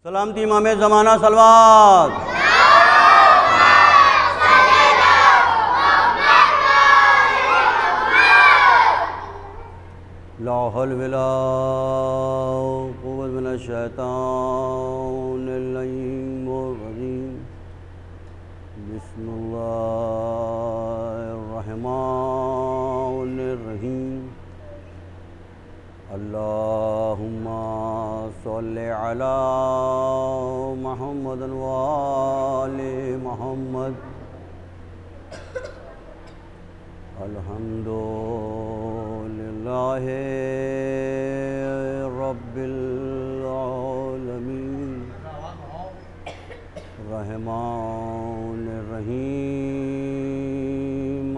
सलामती इमाम ज़माना सलवात। ला हौल वला कुव्वत मिनश शैतानिर रजीम। बिस्मिल्लाहिर रहमानिर रहीम। अल्लाहुम्मा सल्लि अला मुहम्मद व आले मुहम्मद। अल्हम्दुलिल्लाहि रब्बिल आलमीन रहमानिर रहीम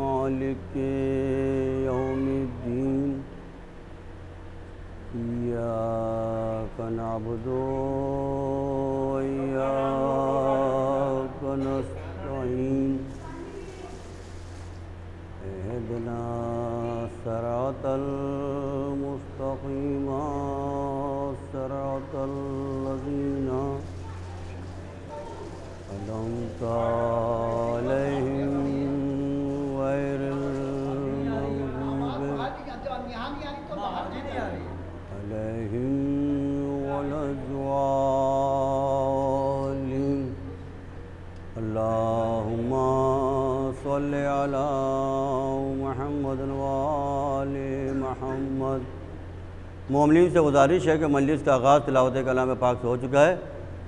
मालिकि यौमिद्दीन। इय्याका नअबुदु व इय्याका नस्तईन। इहदिना सिरातल मुस्तक़ीम सिरातल लज़ीना अनअमता अलैहिम गैरिल मग़ज़ूबि अलैहिम वलद्दाल्लीन। अल्लाहुम्मा सल्लि अला मुहम्मद व आले मुहम्मद। मोमिनीन से गुजारिश है कि मजलिस का आगाज़ तिलावत कलाम पाक से हो चुका है।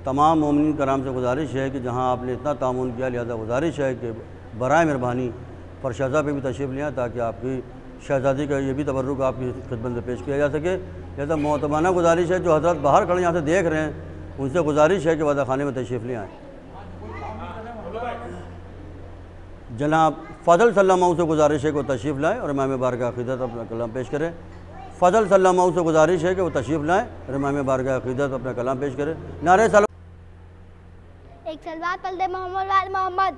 तमाम मोमिनीन कराम से गुजारिश है कि जहाँ आपने इतना तामुन किया, लिहाजा गुजारिश है कि बराए मेहरबानी फरशज़ा पे भी तशरीफ़ लिया ताकि आपकी शहज़ादी का ये भी तबर्रुक आपकी खिदमत में पेश किया जा सके। लिहाजा मोहतरमाना गुजारिश है, जो हज़रत बाहर खड़े यहाँ से देख रहे हैं, उनसे गुजारिश है कि वज़ा खाने में तशरीफ़ ले आएँ। जनाब फ़ज़ल सल्लल्लाहु से गुजारिश है कि वो तशरीफ़ लाएँ और इमाम बारगाह अक़ीदत अपना कलाम पेश करें। फ़ज़ल सल्लल्लाहु से गुजारिश है कि वो तशरीफ़ लाएँ और इमाम बारगाह अक़ीदत अपना कलाम पेश करें। नारे सलाम। एक सलवात पढ़ दे मोहम्मद वाले मोहम्मद।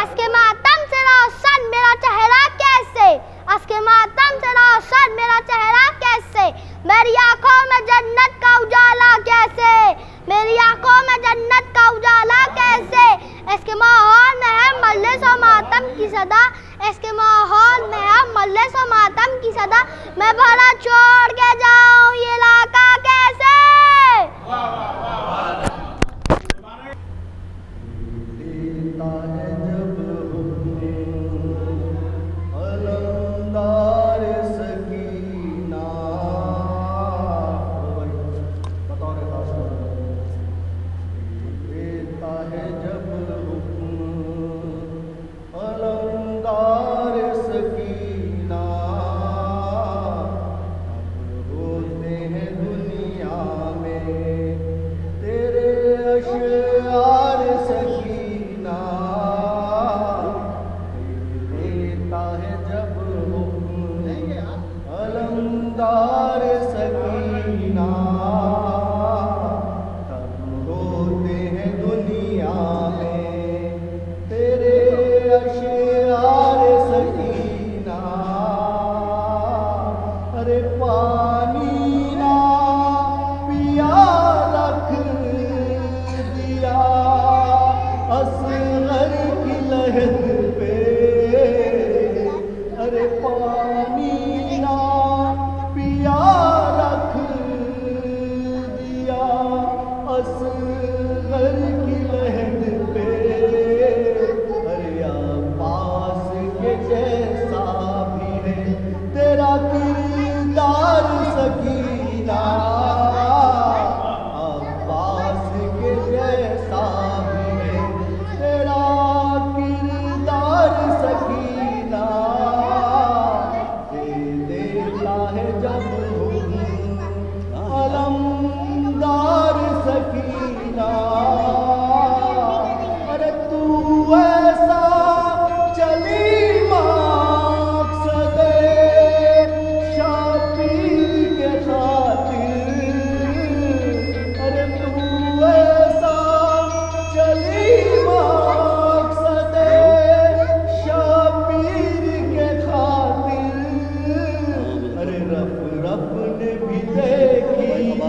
अस्के मातम से रोशन मेरा चेहरा कैसे, अस्के मातम से रोशन मेरा चेहरा कैसे, मेरी आंखों में जन्नत का उजाला कैसे, मेरी आंखों में जन्नत का उजाला कैसे। इसके माहौल में है मजलिस और मातम की सदा, इसके माहौल में है मजलिस और मातम की सदा। मैं भला छोड़ के जाऊं ये इलाका कैसे।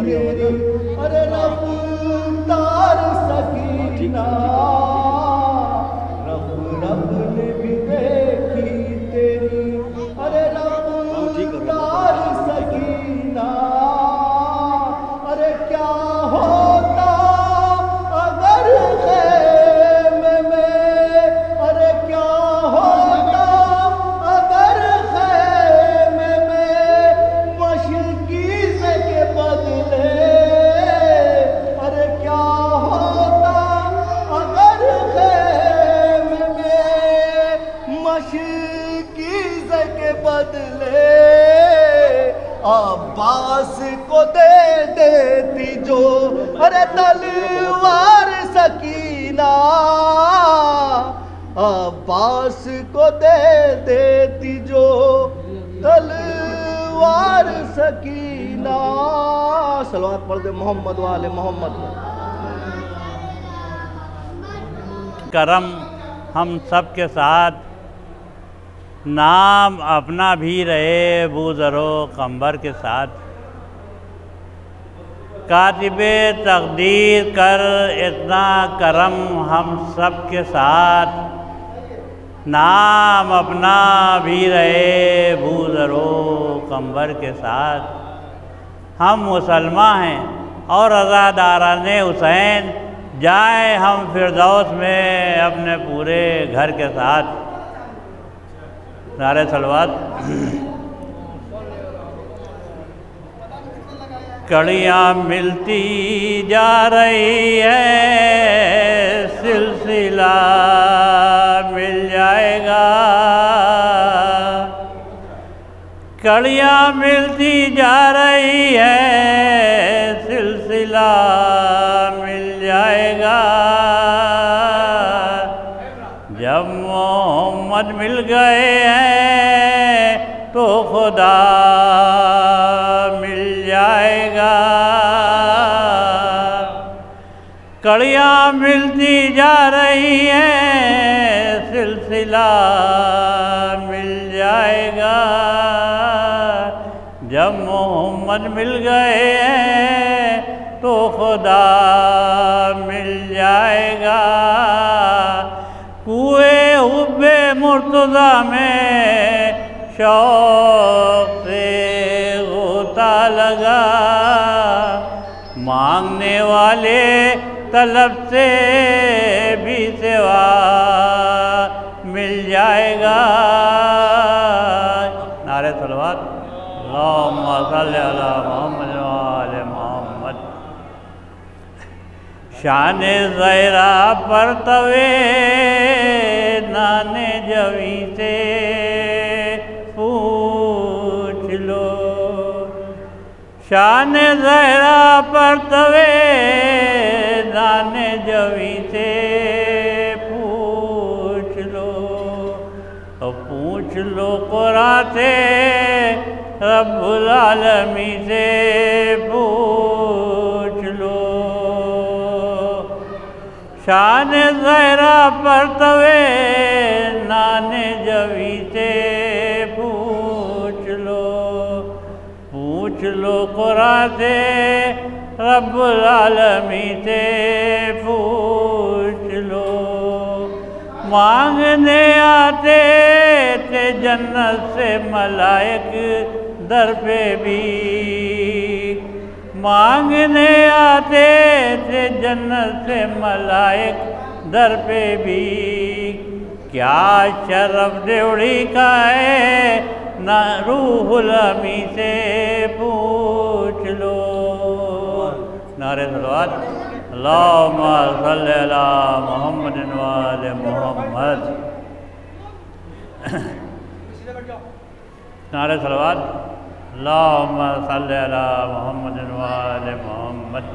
तेरी, अरे रफ्तार सकीना, रब रब ने भी देखी तेरी, अरे रफ्तार सकीना, अरे क्या होता अगर ख़ैमे में, अरे क्या होता अगर ख़ैमे में मशकीज़ के बदले, अरे क्या होता अगर ख़ैमे में मशकीज़ के बदले अब्बास को दे देती जो, अरे तलवार सकीना, अब्बास को दे देती जो तलवार सकीना। सलवात पढ़ दे मोहम्मद वाले मोहम्मद। करम हम सब के साथ, नाम अपना भी रहे बूज़रो कंबर के साथ। कातिबे तकदीर कर इतना करम हम सब के साथ, नाम अपना भी रहे बूज़रो कंबर के साथ। हम मुसलमान हैं और अज़ादाराने हुसैन, जाए हम फिरदौस में अपने पूरे घर के साथ। नारे सलवात। कड़ियाँ मिलती जा रही है, सिलसिला मिल जाएगा। कड़ियाँ मिलती जा रही है, सिलसिला मिल जाएगा। जब मोहम्मद मिल गए हैं तो खुदा मिल जाएगा। कड़ियाँ मिलती जा रही हैं, सिलसिला मिल जाएगा। जब मोहम्मद मिल गए हैं तो खुदा मिल जाएगा। कुए हुब्बे मुर्तज़ा में शौक़ से गोता लगा, मांगने वाले तलब से भी सिवा मिल जाएगा। नारे सलवात। अल्लाहुम्मा सल्लि अला मुहम्मद व आले मुहम्मद। शाने ज़हरा पर तवे नाने जवी से पूछ लो। शाने ज़हरा पर तवे नाने जवी से पूछ लो। पूछ लो कुरान से, रब्बुल आलमी से पूछ लो। शान ज़हरा पर तवे नाने जवी से पूछ लो। पूछ लो कुरान से, रब्बुल आलमी से पूछ लो। मांगने आते थे जन्नत से मलाइक दर पे भी, मांगने आते थे जन्नत से मलाइक दर पे भी। क्या शरफ देवड़ी का है ना रूहुल अमी से पूछ लो। नारे सलवात। अल्लाहुम्मा सल्लि अला मुहम्मद व आले मुहम्मद। नारे सलवात। अल्लाहुम्मा सल्लि अला मुहम्मद व आले मुहम्मद।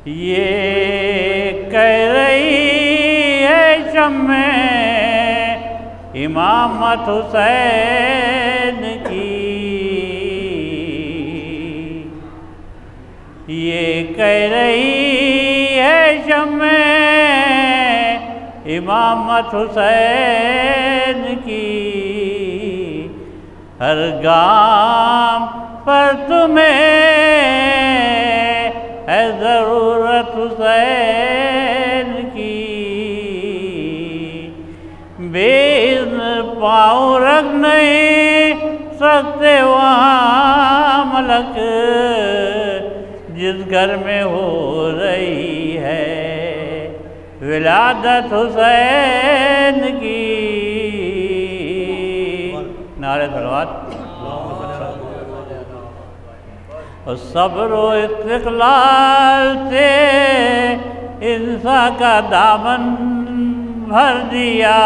ये कह रही है शम्मे इमामत हुसैन की, ये कह रही है शम्मे इमामत हुसैन की। हर गाम पर तुम्हें वहाँ मलक जिस घर में हो रही है विलादत हुसैन की। नारे सलवात। और सब्र व इस्तिक़लाल से इंसान का दामन भर दिया।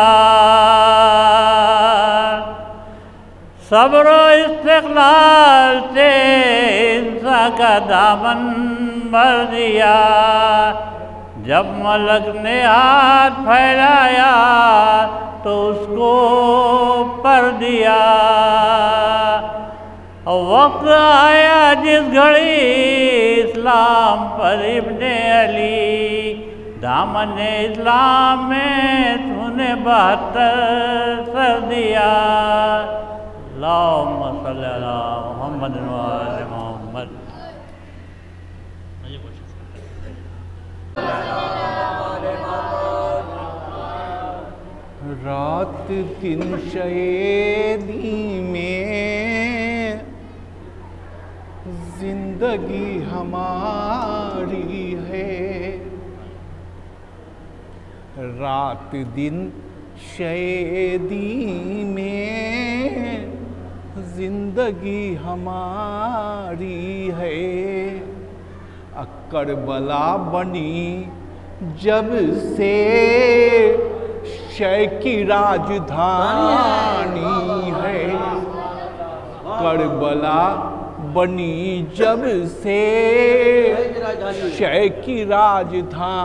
सब्र व इस्तिक़लाल से इंसान का दामन भर दिया। जब मलक ने हाथ फैलाया तो उसको पर दिया। वक्त आया जिस घड़ी इस्लाम पर इब्ने अली दामन इस्लाम में तूने 72 सर दिया। अल्लाहुम्मा सल्ली अला मुहम्मद व आले मुहम्मद। रात दिन शयदी में जिंदगी हमारी है। रात दिन शयदी में जिंदगी हमारी है। करबला बनी जब से शय की राजधानी है। करबला बनी जब से शय की राजधानी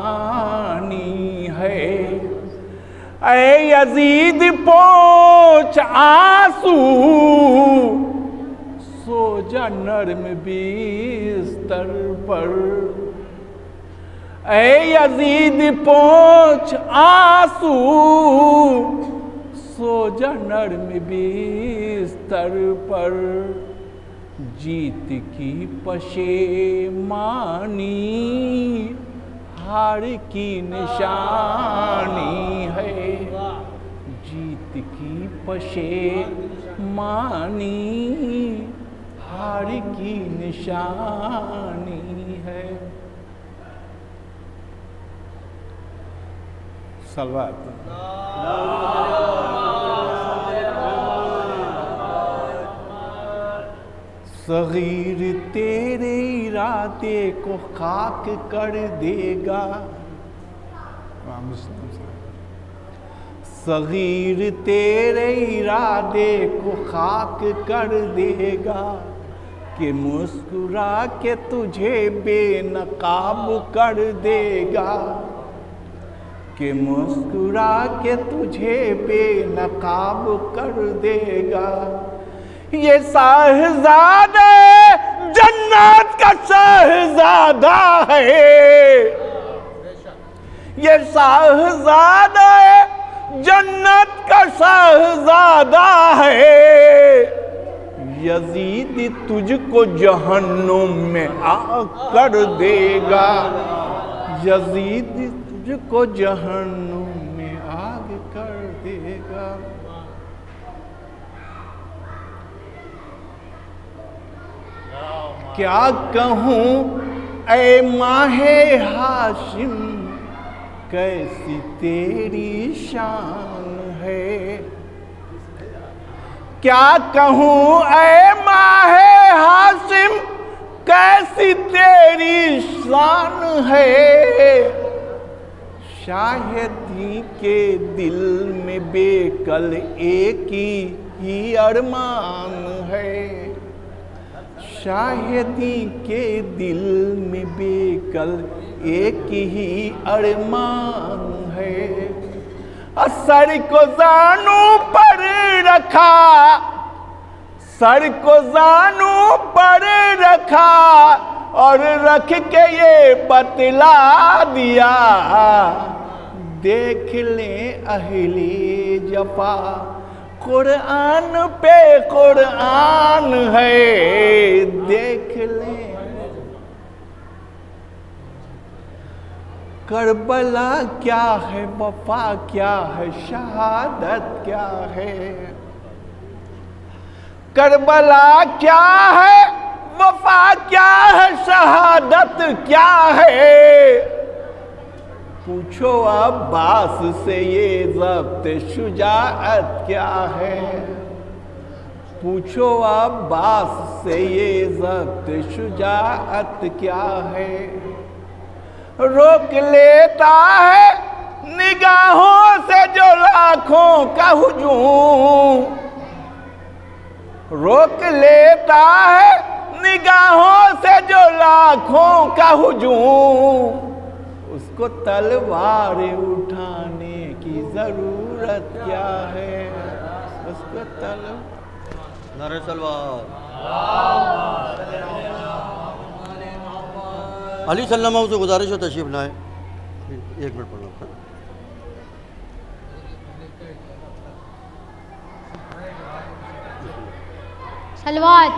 है। ऐ यजीद पोंछ आंसू सो जा नर्म बिस्तर पर। ऐ यजीद पोंछ आंसू सो जा नर्म बिस्तर पर। जीत की पशेमानी हार की निशानी है। जीत की पशेमानी हार की निशानी है। सलवात। सगीर तेरे इरादे को खाक कर देगा। सगीर तेरे इरादे को खाक कर देगा कि मुस्कुरा के तुझे बेनकाब कर देगा। कि मुस्कुरा के तुझे बेनकाब कर देगा। ये साहज़ादा जन्नत का शहज़ादा है। ये साहज़ादा जन्नत का शहज़ादा है। यजीद तुझको जहन्नुम में आग कर देगा। यजीद तुझको जहन्नुम में आग कर देगा। क्या कहूँ ऐ माहे हाशिम कैसी तेरी शान है। क्या कहूँ ऐ माहे हाशिम कैसी तेरी शान है। शायदी के दिल में बेकल एक ही अरमान है। शायदी के दिल में बेकल एक ही अरमान है। सर को जानू पर रखा। सर को जानू पर रखा और रख के ये बतला दिया। देख ले अहले जफा कुरान पे कुरान है। देख ले करबला क्या है, वफा क्या है, शहादत क्या है। करबला क्या है, वफा क्या है, शहादत क्या है। पूछो अब्बास से ये ज़ब्त शुजाअत क्या है। पूछो अब्बास से ये ज़ब्त शुजाअत क्या है। रोक लेता है निगाहों से जो लाखों का हुजूम, रोक लेता है निगाहों से जो लाखों का हुजूम। उसको तलवार उठाने की जरूरत क्या है। उसको नारे सलवार। अली सल्लल्लाहु से गुजारिश हो तशरीफ लाए। एक मिनट पढ़ना। सलवात।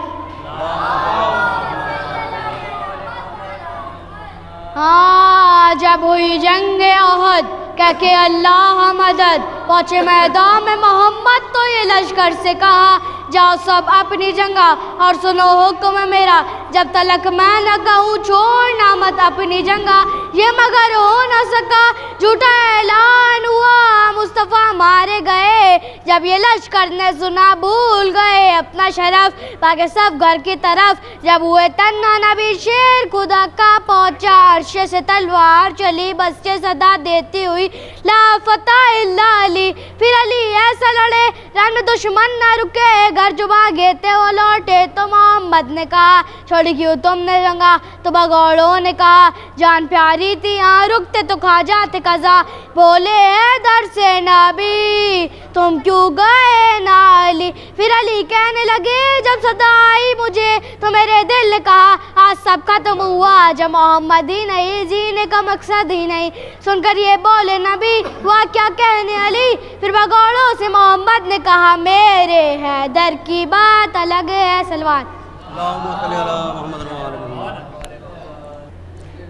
हाँ, जब हुई जंगे अहद कह के अल्लाह मदद, पहुँचे मैदान में मोहम्मद तो ये लश्कर से कहा, जाओ सब अपनी जंगा और सुनो हुक्म मेरा, जब तलक मैं न कहूँ छोड़ना मत अपनी जंगा। ये मगर हो न सका, झूठा ऐलान हुआ, मुस्तफ़ा मारे गए। जब ये लश्कर ने सुना भूल गए अपना शरफ, भागे सब घर की तरफ। जब हुए तन्हा नबी शेर खुदा का पहुँचा, अर्श से तलवार चली बस से सदा देती हुई, ला फतह इल्ला अली। फिर अली ऐसा लड़े रन दुश्मन न रुके, घर जो भागे थे वो लौटे। तो मोहम्मद ने कहा छोड़ी क्यों तुमने जंगा। तो भगौड़ों ने कहा जान प्यारी थी यहाँ रुकते तो खा जाते कज़ा। बोले है दर से नबी तुम क्यों गए ना अली। फिर अली कहने लगे जब सदा आई मुझे तो मेरे दिल ने कहा आज सब खत्म हुआ, जब मोहम्मद ही नहीं जीने का मकसद ही नहीं। सुनकर ये बोले नबी वह क्या कहने अली। फिर भगौड़ों से मोहम्मद ने कहा मेरे हैदर की बात अलग है। सलवात।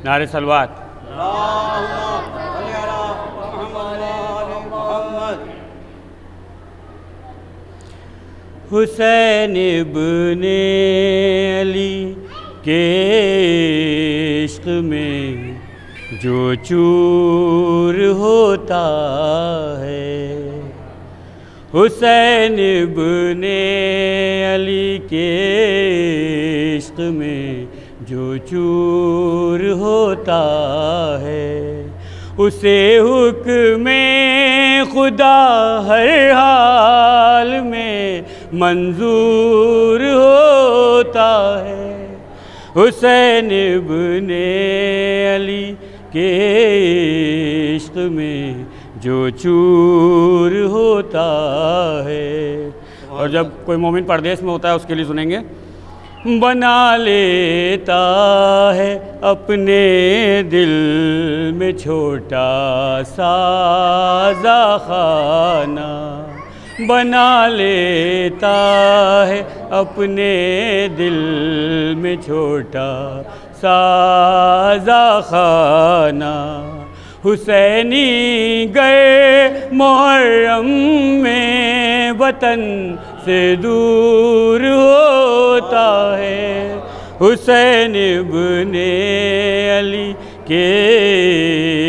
नारे सलवात। हुसैन इब्ने अली के इश्क में जो चूर होता है, हुसैन इब्ने अली के इश्क में जो चूर होता है, उसे हुक्म खुदा हर हाल में मंजूर होता है। हुसैन इब्ने अली के इश्क में जो चूर होता है। और जब कोई मोमिन परदेश में होता है उसके लिए सुनेंगे। बना लेता है अपने दिल में छोटा सा खाना, बना लेता है अपने दिल में छोटा सा खाना। हुसैनी गए मुहर्रम में वतन से दूर होता है। हुसैन इब्ने अली के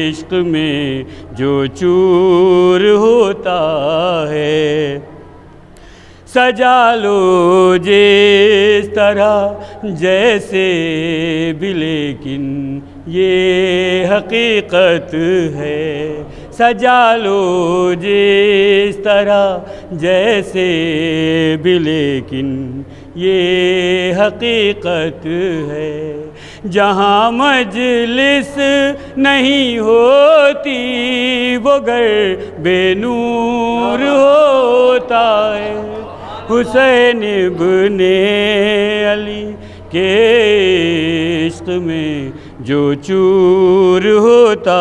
इश्क में जो चूर होता है। सजा लो जिस तरह जैसे भी लेकिन ये हकीकत है। सजा लो जिस तरह जैसे भी लेकिन ये हकीकत है। जहाँ मजलिस नहीं होती वो घर बेनूर होता है। हुसैन इब्ने अली के इश्क में जो चूर होता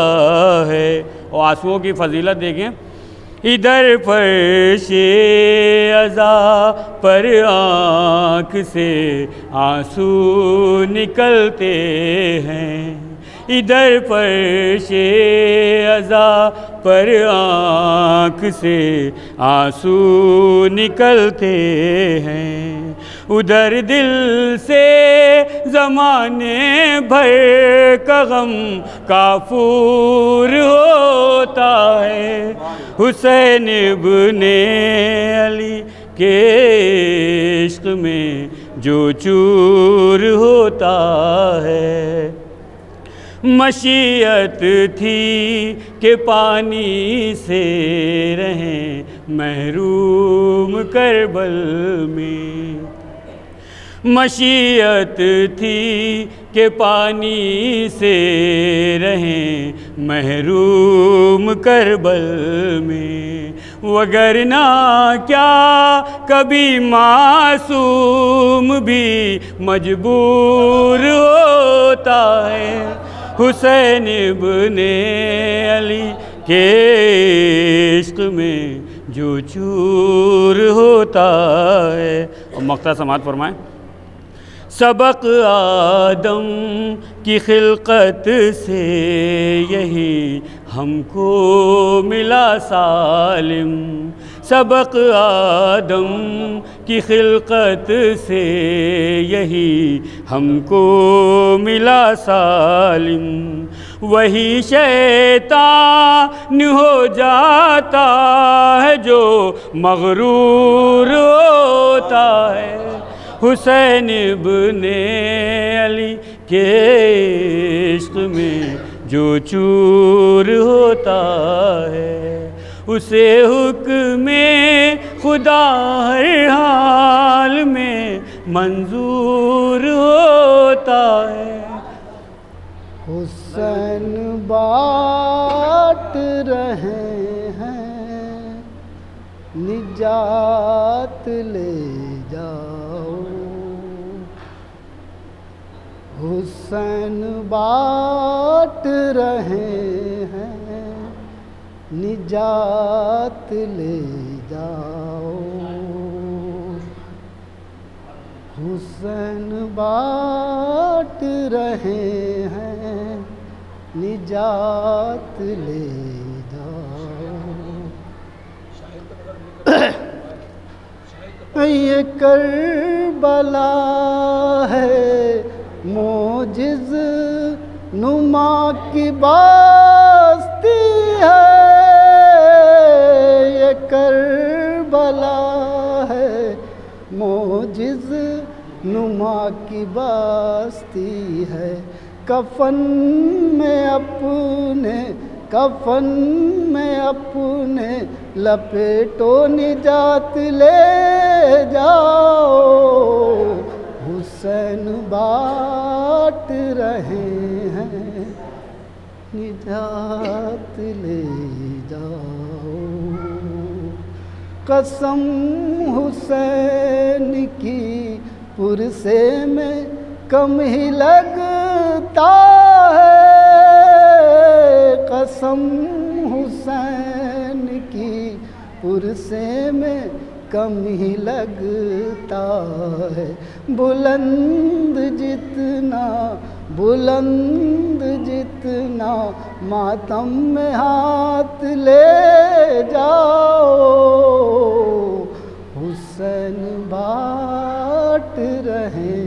है। और आंसुओं की फजीलत देखें, इधर फर्शे अज़ा पर आँख से आंसू निकलते हैं। इधर फर्शे अज़ा पर आँख से आंसू निकलते हैं। उधर दिल से ज़माने भर का गम काफूर होता है। हुसैन इब्ने अली के इश्क में जो चूर होता है। मशीयत थी कि पानी से रहें महरूम करबल में। मशीयत थी कि पानी से रहें महरूम करबल में, वगरना क्या कभी मासूम भी मजबूर होता है। हुसैन इब्ने अली के इश्क में जो चूर होता है। और मक्ता समात फरमाएं। सबक आदम की खिलकत से यही हमको मिला सालिम। सबक आदम की खिलकत से यही हमको मिला सालिम। वही शैतान हो जाता है जो मगरूर होता है। हुसैन इब्ने अली के इश्क में जो चूर होता है, उसे हुक्म खुदा हर हाल में मंजूर होता है। हुसैन बाँट रहे हैं निजात ले जाओ। हुसैन बाँट रहे हैं निजात ले जाओ। हुसैन बाँट रहे हैं निजात ले जाओ। ये करबला है मोजिज़ नुमा की बस्ती है। ये करबला है मोजिज़ नुमा की बस्ती है। कफन में अपने लपेटो निजात ले जाओ। हुसैन बाँट रहे हैं निजात ले जाओ। कसम हुसैन की पुरसे में कम ही लगता है। कसम हुसैन की पुरसे में कम ही लगता है। बुलंद जितना मातम में हाथ ले जाओ। हुसैन बाँट रहे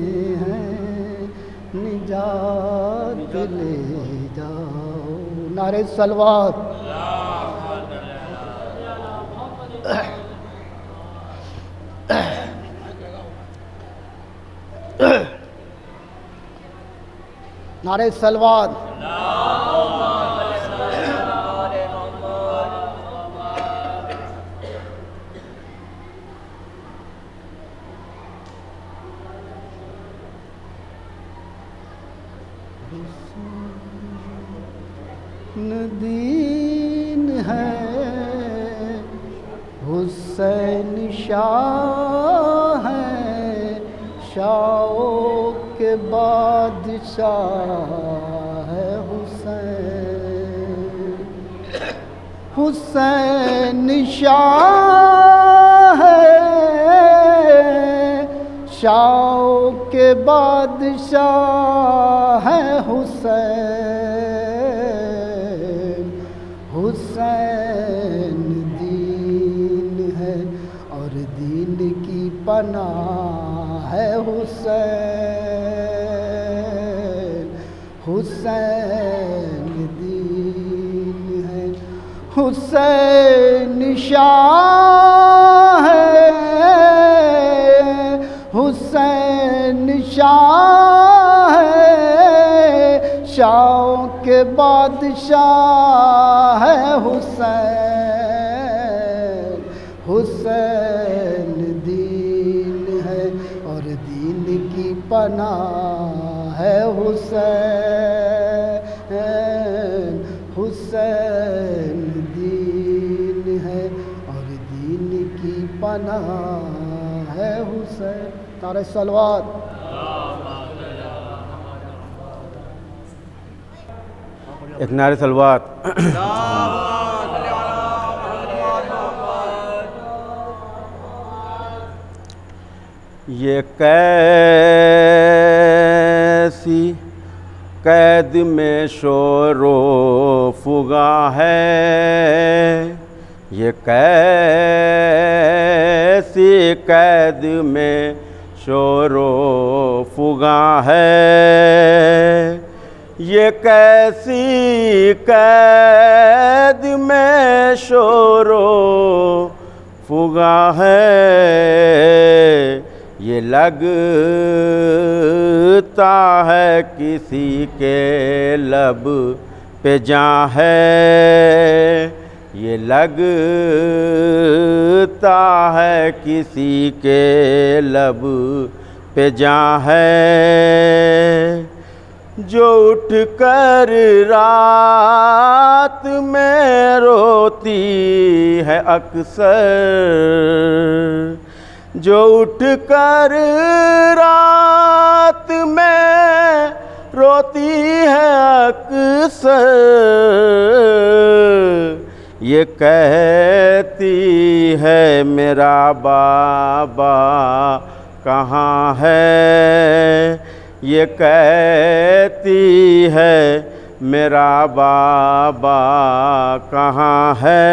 हैं निजात ले जाओ। नारे सलवात। नारे सलवात। दीन है हुसैन शाह है। शाहों के बादशाह है हुसैन शाह है। शाहों के बादशाह है हुसैन दीन है और दीन की पनाह हुसैन, हुसैन दीन है, हुसैन शाह है, हुसैन शाह है, शाहों के बादशाह है हुसैन, हुसैन दीन है और दीन की पनाह है हुसैन, हुसैन दीन है और दीन की पनाह है हुसैन। नारे सलवात। एक नारे सलवात। ये कैसी कैद में शोरो फुगा है, ये कैसी कैद में शोरो फुगा है, ये कैसी कैद में शोरो फुगा है, ये लगता है किसी के लब पे जां है, ये लगता है किसी के लब पे जां है, जो उठ कर रात में रोती है अक्सर, जो उठ कर रात में रोती है अक्सर, ये कहती है मेरा बाबा कहाँ है, ये कहती है मेरा बाबा कहाँ है,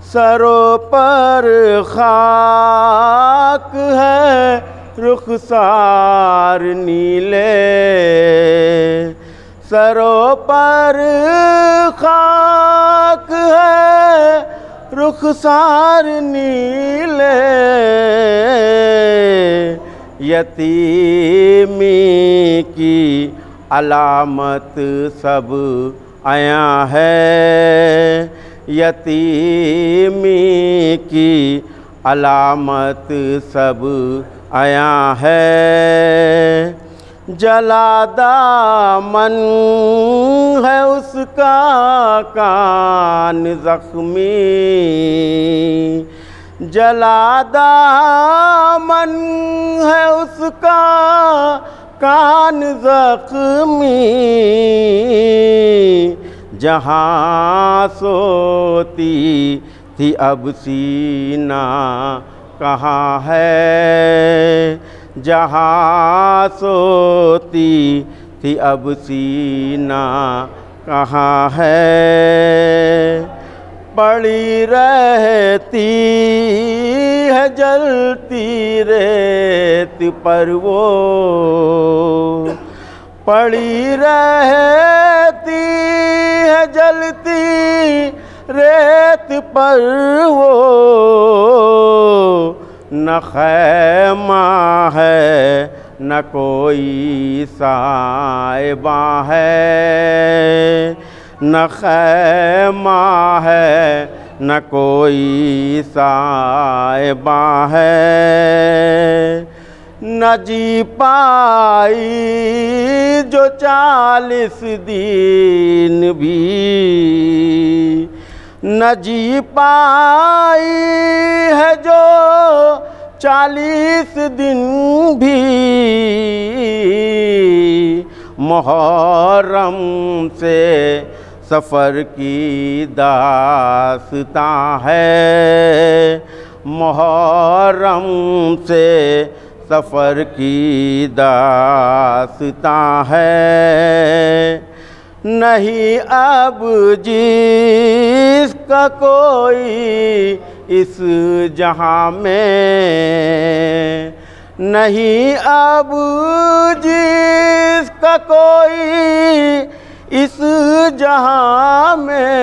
सरों पर खाक है रुखसार नीले, सरों पर खाक है रुखसार नीले, यतीमी की अलामत सब आया है, यतीमी की अलामत सब आया है, जला दामन है उसका कान जख्मी, जला दामन है उसका कान जख्मी, जहाँ सोती थी अब सीना कहाँ है, जहाँ सोती थी अब सीना कहाँ है, पड़ी रहती है जलती रेत पर वो, पड़ी रहती है जलती रेत पर वो, न खैमा है न कोई साहिबा है, न खैमा है न कोई साहिबा है, न जी पाई जो 40 दिन भी, न जी पाई है जो 40 दिन भी, मुहर्रम से सफ़र की दास्तां है, मुहर्रम से सफ़र की दास्तां है, नहीं अब जिसका कोई इस जहां में, नहीं अब जिसका कोई इस जहां में,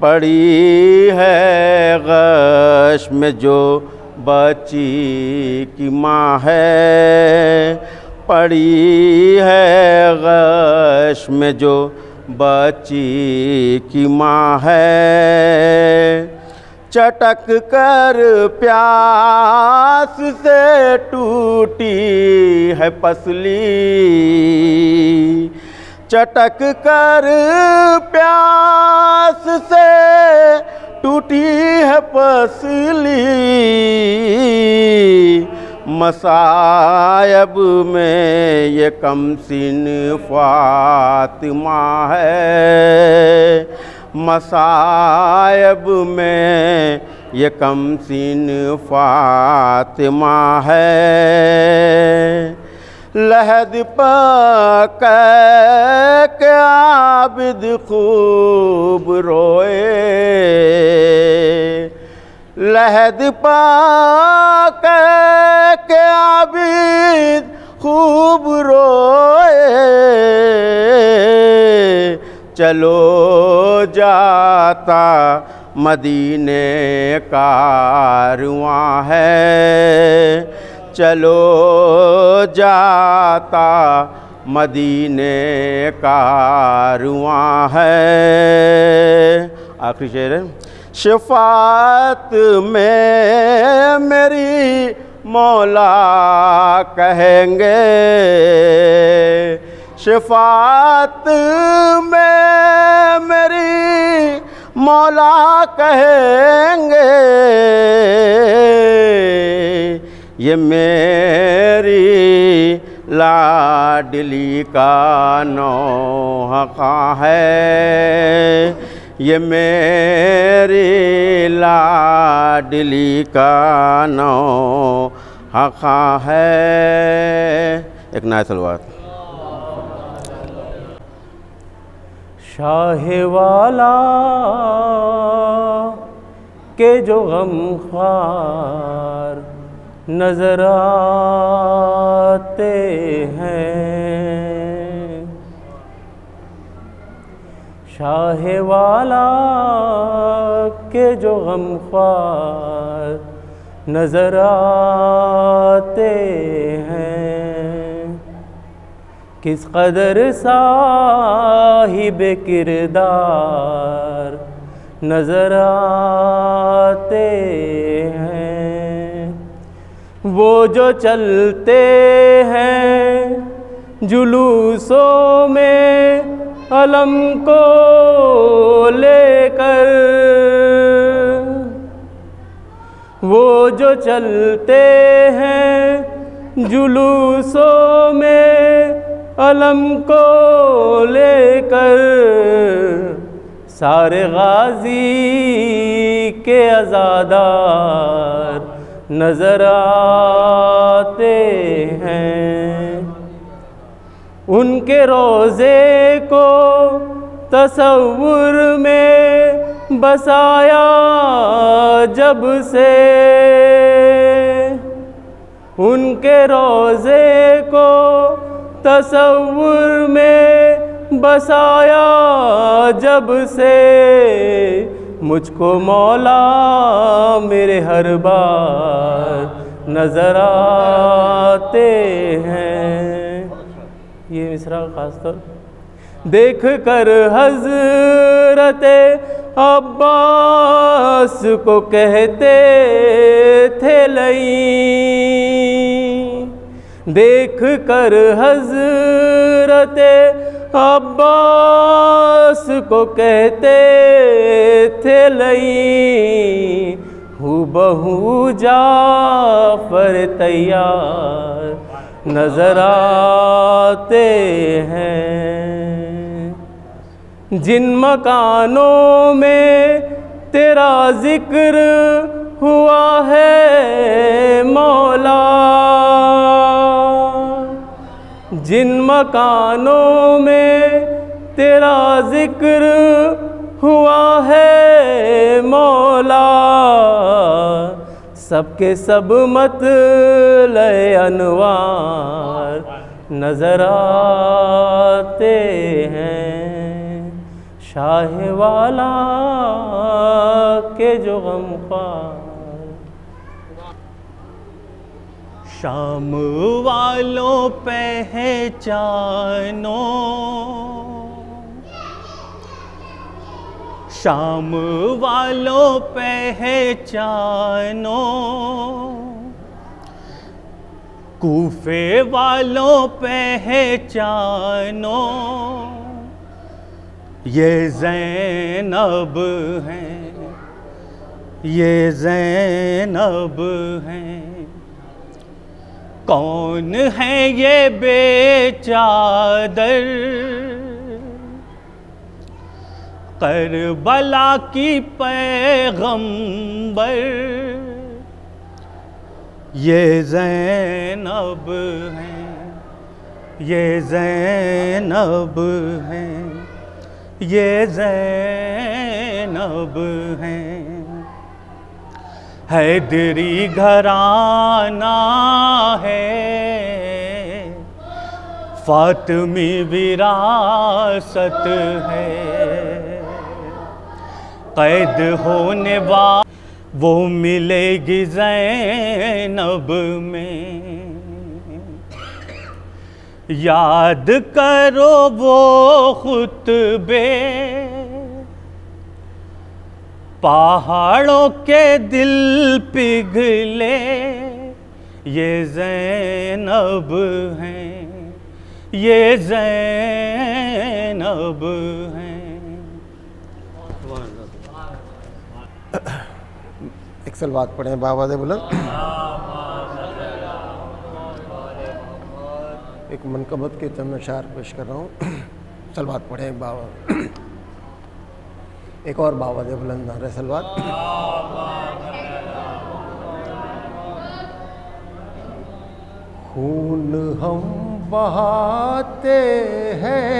पड़ी है गश में जो बच्ची की माँ है, पड़ी है गश में जो बच्ची की माँ है। चटक कर प्यास से टूटी है पसली, चटक कर प्यास से टूटी है पसली। मसायब में ये कमसिन फातिमा है, मसायब में ये कमसिन फातिमा है। लहद पक के आबिद खूब रोए, लहद पक के आबिद खूब रोए। चलो जाता मदीने कारवां है, चलो जाता मदीने कारवां है। आखिरी शेर है। शफात में मेरी मौला कहेंगे, शफात में मेरी मौला कहेंगे, ये मेरी लाडली का नौहा है, ये मेरी लाडली का नौहा है। एक नया सलवात। शाहे वाला के जो गमख्वार नजर आते हैं, शाहे वाला के जो गमख्वार नजर आते हैं। किस कदर साहिब किरदार नजर आते हैं। वो जो चलते हैं जुलूसों में अलम को लेकर, वो जो चलते हैं जुलूसों में अलम को लेकर, सारे गाजी के अज़ादार नजर आते हैं। उनके रोज़े को तसव्वुर में बसाया जब से, उनके रोज़े को तसव्वुर में बसाया जब से, मुझको मौला मेरे हर बार नजर आते हैं। ये मिसरा खास तौर देख कर हज़रते अब्बास को कहते थे लई, देख कर हज़रते अब्बास को कहते थे लई, हूबहू जाफर तैयार नजर आते हैं। जिन मकानों में तेरा जिक्र हुआ है मौला, जिन मकानों में तेरा जिक्र हुआ है मौला, सबके सब मत लय अनवार नजर आते हैं, शाह वाला के जो गमख्वार। शाम वालों पहचानो, शाम वालों पहचानो, कूफे वालों पहचानो, ये ज़ैनब हैं, ये ज़ैनब हैं। कौन है ये बेचादर, करबला की पैगंबर, ये ज़ैनब हैं, ये ज़ैनब हैं, ये ज़ैनब हैं। हैदरी घराना है, फातिमी विरासत है, कैद होने वाला वो मिलेगी ज़ैनब में। याद करो वो खुतबे, पहाड़ों के दिल पिघले, ये ज़ैनब हैं, ये ज़ैनब हैं। एक सलवात पढ़े बाबा दे बुलंद। एक मनकबत के चंद अशार पेश कर रहा हूँ। सलवात पढ़े बाबा। एक और बाबा दे बुलंद नारे सलवात। खून हम बहाते हैं,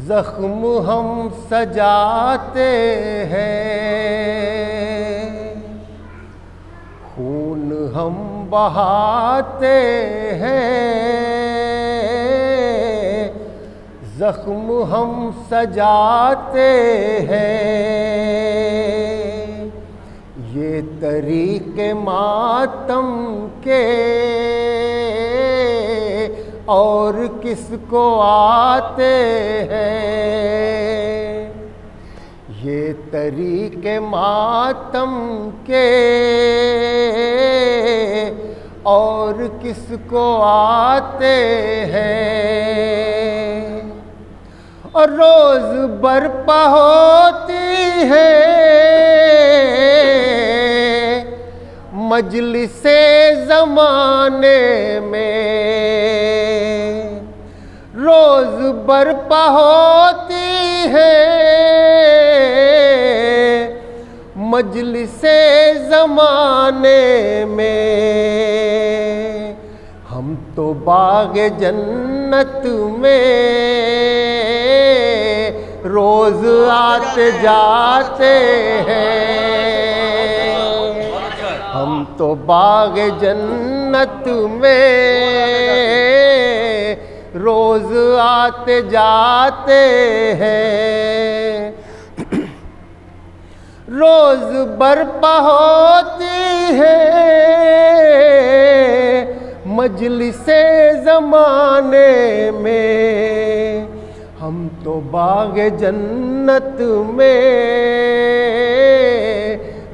जख्म हम सजाते हैं, खून हम बहाते हैं, जख्म हम सजाते हैं। ये तरीके मातम के और किसको आते हैं, ये तरीके मातम के और किसको आते हैं। और रोज बरपा होती है मजलिसे ज़माने में, रोज बरपा होती है मजलिसे ज़माने में। हम तो बाग़े जन्नत में रोज आते जाते हैं, हम तो बाग़े जन्नत में रोज आते जाते हैं। रोज बरपा होती है मजलिसे ज़माने में, हम तो बाग़े जन्नत में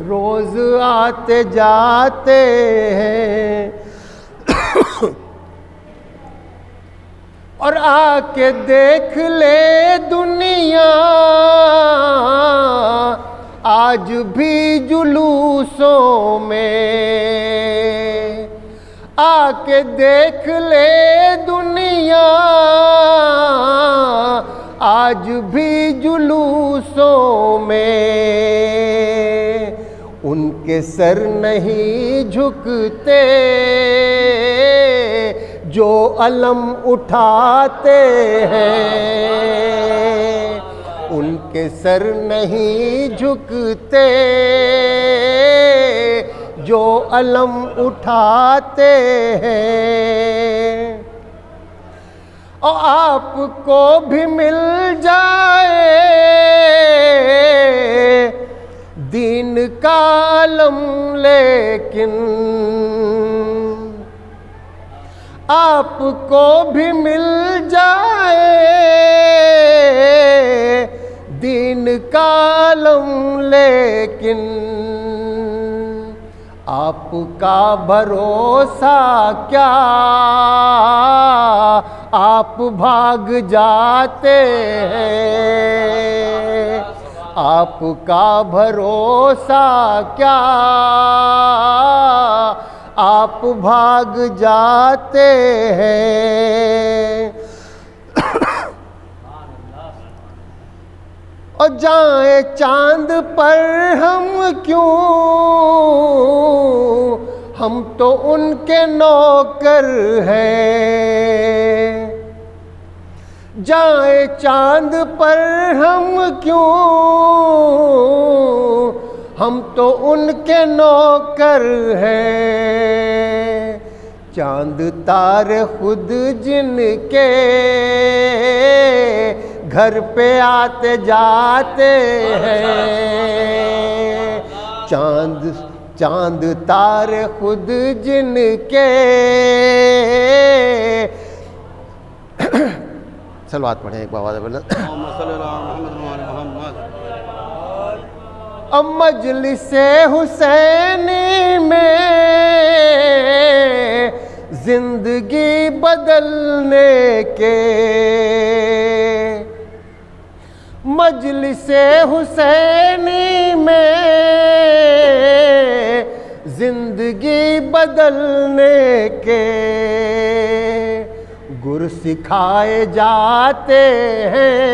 रोज आते जाते हैं। और आके देख ले दुनिया आज भी जुलूसों में, आके देख ले दुनिया आज भी जुलूसों में। उनके सर नहीं झुकते जो अलम उठाते हैं, उनके सर नहीं झुकते जो अलम उठाते हैं। और आपको भी मिल जाए दीन का अलम, लेकिन आपको भी मिल जाए दीन का अलम, लेकिन आपका भरोसा क्या, आप भाग जाते हैं। आपका भरोसा क्या, आप भाग जाते हैं। और जाए चांद पर हम क्यों, हम तो उनके नौकर हैं। जाए चांद पर हम क्यों, हम तो उनके नौकर हैं। चांद तारे खुद जिनके घर पे आते जाते हैं। चांद तारे खुद जिनके, सलवात पढ़ें एक बाबा बोला। अब मजलिसे हुसैनी में जिंदगी बदलने के, मजलिसे हुसैनी में जिंदगी बदलने के गुर सिखाए जाते हैं,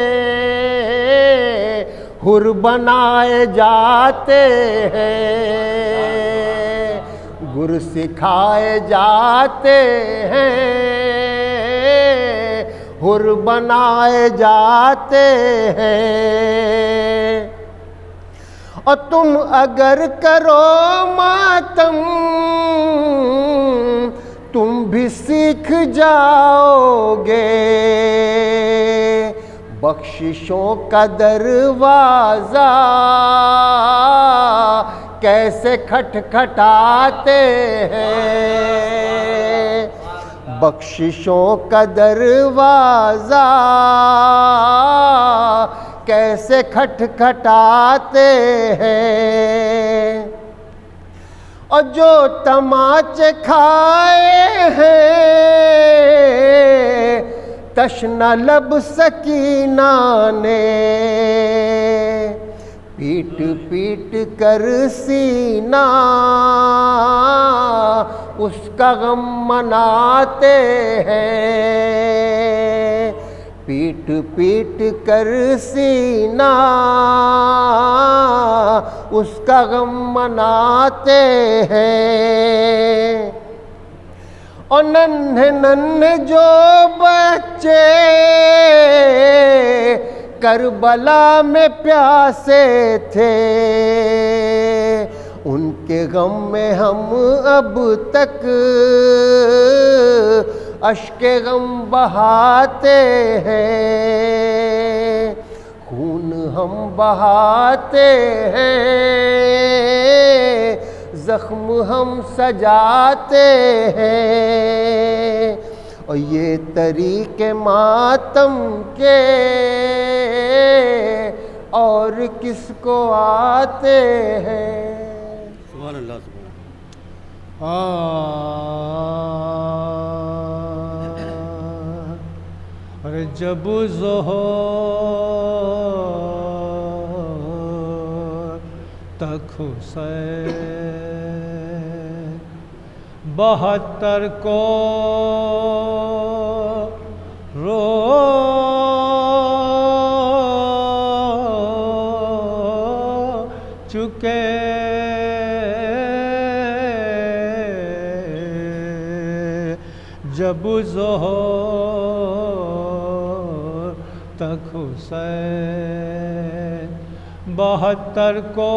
हुर बनाए जाते हैं। गुर सिखाए जाते हैं, हुर बनाए जाते हैं। और तुम अगर करो मातम तुम भी सीख जाओगे, बख्शिशों का दरवाज़ा कैसे खटखटाते हैं। बख्शिशों का दरवाज़ा कैसे खटखटाते हैं। और जो तमाचे खाए हैं तशना लब सकीना ने, पीट पीट कर सीना उसका गम मनाते हैं। पीट पीट कर सीना उसका गम मनाते हैं। और नन्हे नन्हे जो बच्चे करबला में प्यासे थे, उनके गम में हम अब तक अश्के गम बहाते हैं। खून हम बहाते हैं, जख्म हम सजाते हैं। और ये तरीके मातम के और किसको आते हैं। सुभान अल्लाह, सुभान अरे जब ज़ोहर तक हुसैन 72 को रो चुके, जब ज़ोहर तक हुसैन 72 को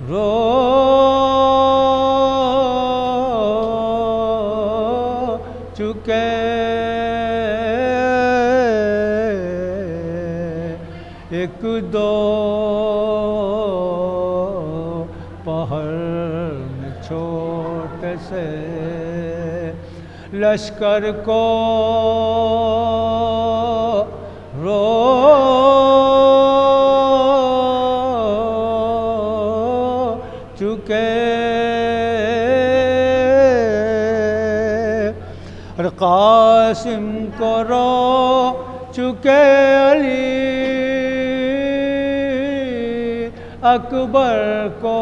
रो चुके, एक दो पहर में छोटे से लश्कर को रो चुके। और कासिम को रो चुके अली, अकबर को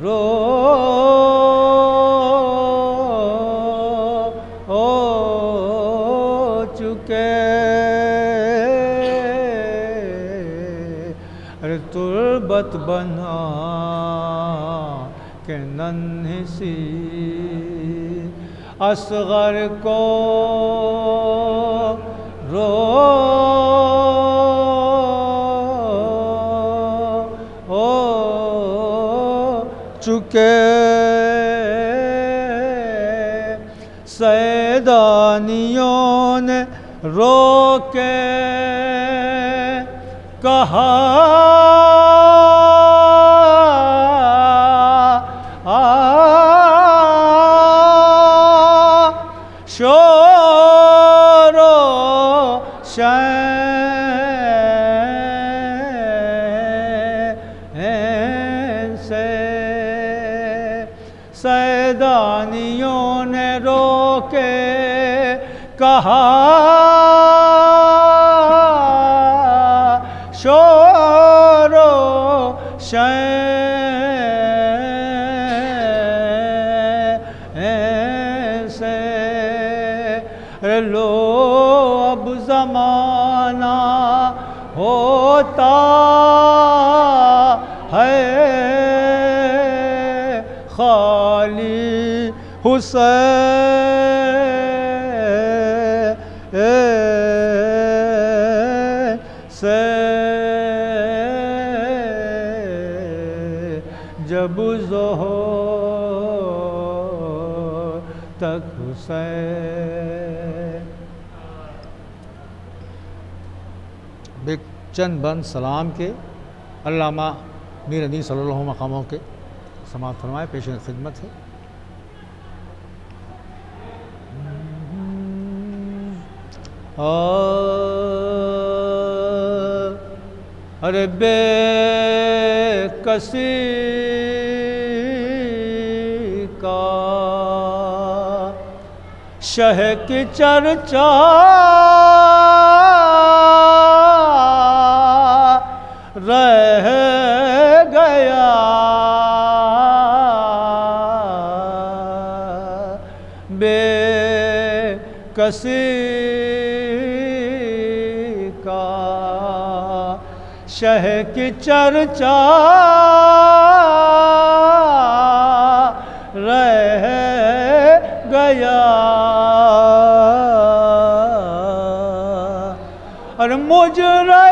रो चुके। अरे तुर्बत बना के नन्ही सी असगर को रो चुके। सैदानियों ने रोके कहा शोरो शहन से। सैदानियों ने रोके कहा शोरो शहन से। लो अब ज़माना होता है खाली हुसैन से। जब ज़ोहर तक हुसैन। चंद बंद सलाम के अल्लामा मीर अली सल्लल्लाहु मकामों के समाप्त फरमाए पेश खिदमत है। अरे बेकसी का शह की चर्चा रह गया। बेकसी का शह की चर्चा रह गया। और मुजरे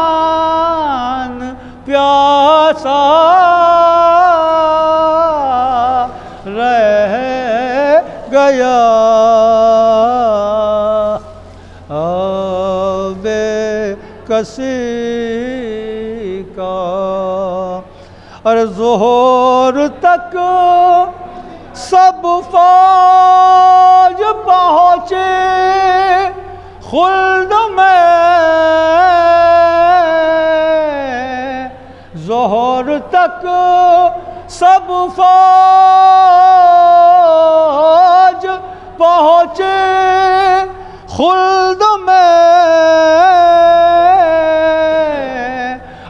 मेहमान प्यासा रह गया। बेकसी का और ज़ोहर तक सब फौज पहुँचे खुल्द में। ज़ोहर तक सब फौज पहुँचे खुल्द में।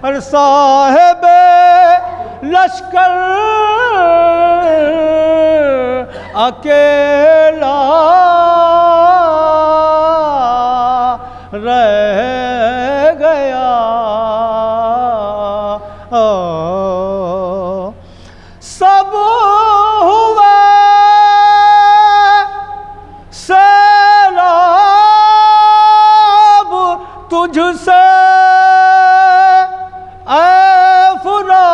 और साहिब लश्कर अकेला रह गया। सब तुझसे ऐ फुरात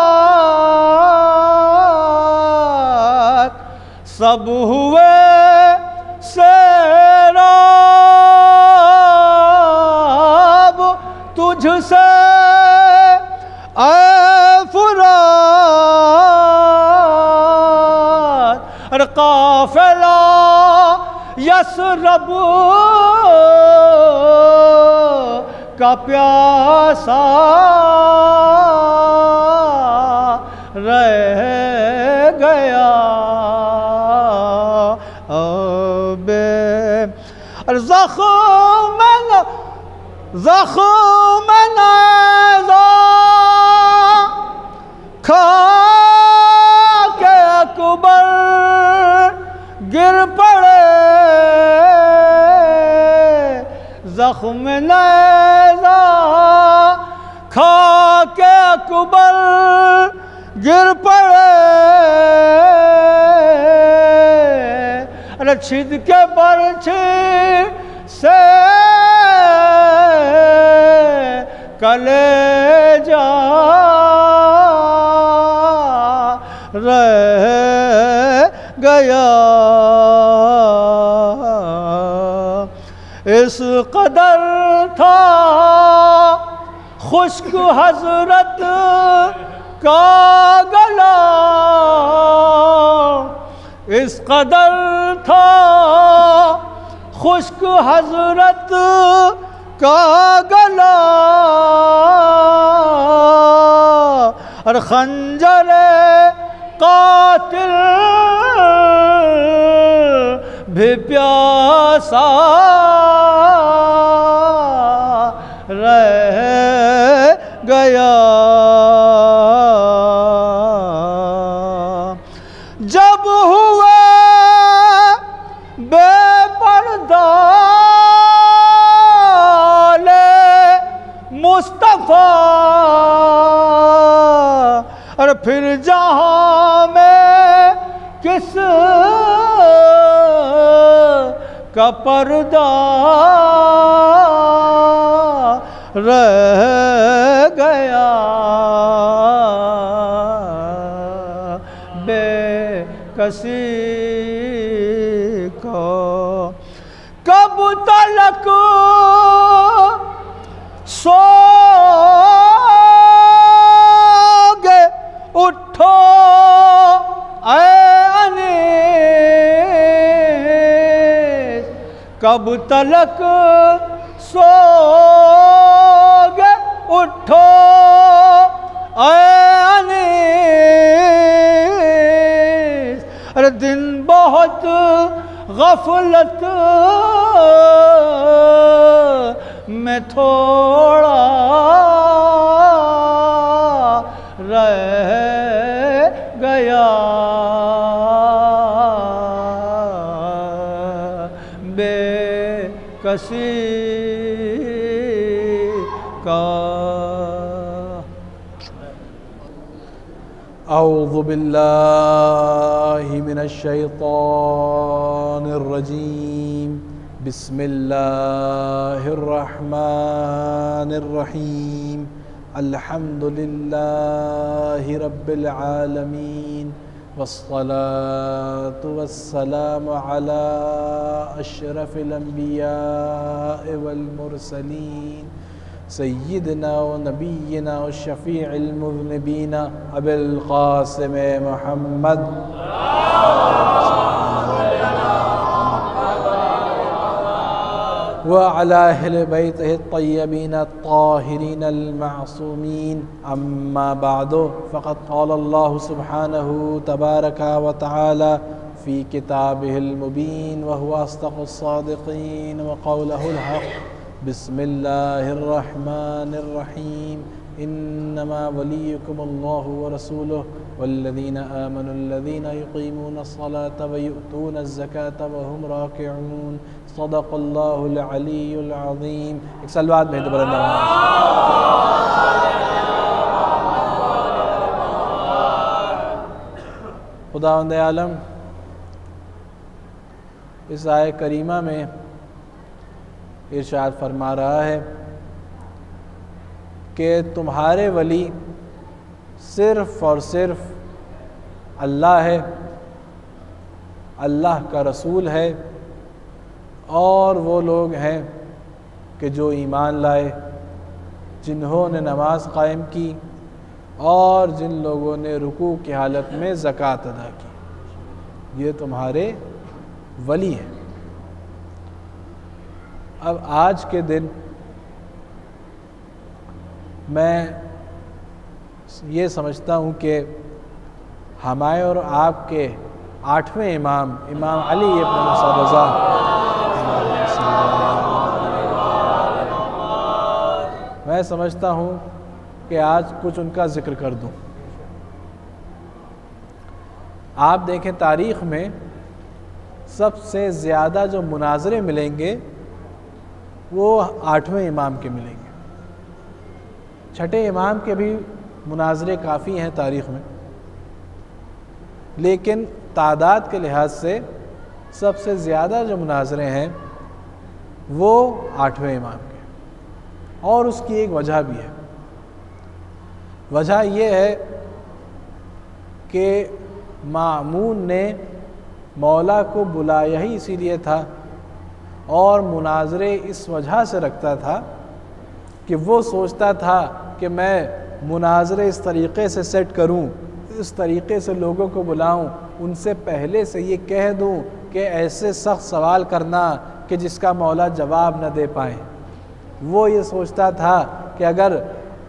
सब हुए सैराब, तुझसे ऐ फुरात अरे काफिला यसरब का प्यासा रह गया बे ज़ख्म नज़ा खा के अकबर गिर पड़े, ज़ख्म नज़ा खा के अकबर गिर पड़े, अरे छिद के बरछी से कलेजा रह गया। इस कदर था खुश्क हजरत का गला, इस कदर था खुश्क हजरत का गला, और खंजर कातिल भी प्यासा रह गया। जब हुआ बेपर्दा मुस्तफा, और फिर जहां में किस का पर्दा रह गया। बेकसी को कब तलक सोगे उठो ऐ अनीस, कब तलक सोगे उठो ऐ अनीस, अरे दिन बहुत गफलत में थोड़ा रह गया। बेकसी का औज़ु बिल्लाहि मिनश शैतानिर रजीम, बिस्मिल्लाहिर रहमानिर रहीम, अल्हम्दुलिल्लाहि रब्बिल आलमीन, वस्सलातु वस्सलामु अला अशरफिल अंबिया वल मुरसलीन, सय्यिदना व नबीना व शफ़ीइल मुज़निबीना अबिल क़ासिम मुहम्मद व अला अहले बैतिहि अत्तय्यबीन अत्ताहिरीन अल-मअसूमीन, अम्मा बअदु, फ़क़द क़ाल अल्लाहु सुब्हानहु तबारक व तआला फ़ी किताबिहिल मुबीन व हुवा अस्दक़ुस सादिक़ीन व क़ौलुहुल हक़्क़। बिस्मिल्लाहिर्रहमानिर्रहीम, इन्नमा वलियुकुमुल्लाहु व रसूलुहु वल्लज़ीना आमनुल्लज़ीना युक़ीमूनस्सलाता व यु'तूनज़्ज़काता व हुम राकिऊन। सदक़ल्लाहुल अलीयुल अज़ीम। एक सलवात में तो बुलंद आवाज़। खुदावंद आलम इस आय करीमा में इरशाद फरमा रहा है कि तुम्हारे वली सिर्फ़ और सिर्फ अल्लाह है, अल्लाह का रसूल है, और वो लोग हैं कि जो ईमान लाए, जिन्होंने नमाज कायम की और जिन लोगों ने रुकू की हालत में ज़कात अदा की, ये तुम्हारे वली हैं। अब आज के दिन मैं ये समझता हूँ कि हमारे और आपके 8वें इमाम अली इब्न मूसा रज़ा, मैं समझता हूँ कि आज कुछ उनका ज़िक्र कर दूँ। आप देखें तारीख़ में सबसे ज़्यादा जो मुनाज़रे मिलेंगे वो 8वें इमाम के मिलेंगे। छठे इमाम के भी मुनाज़रे काफ़ी हैं तारीख़ में, लेकिन तादाद के लिहाज से सबसे ज़्यादा जो मुनाज़रे हैं वो 8वें इमाम के। और उसकी एक वजह भी है। वजह ये है कि मामून ने मौला को बुलाया ही इसीलिए था और मुनाज़रे इस वजह से रखता था कि वो सोचता था कि मैं मुनाज़रे इस तरीक़े से सेट करूं, इस तरीक़े से लोगों को बुलाऊं, उनसे पहले से ये कह दूं कि ऐसे सख्त सवाल करना कि जिसका मौला जवाब न दे पाए। वो ये सोचता था कि अगर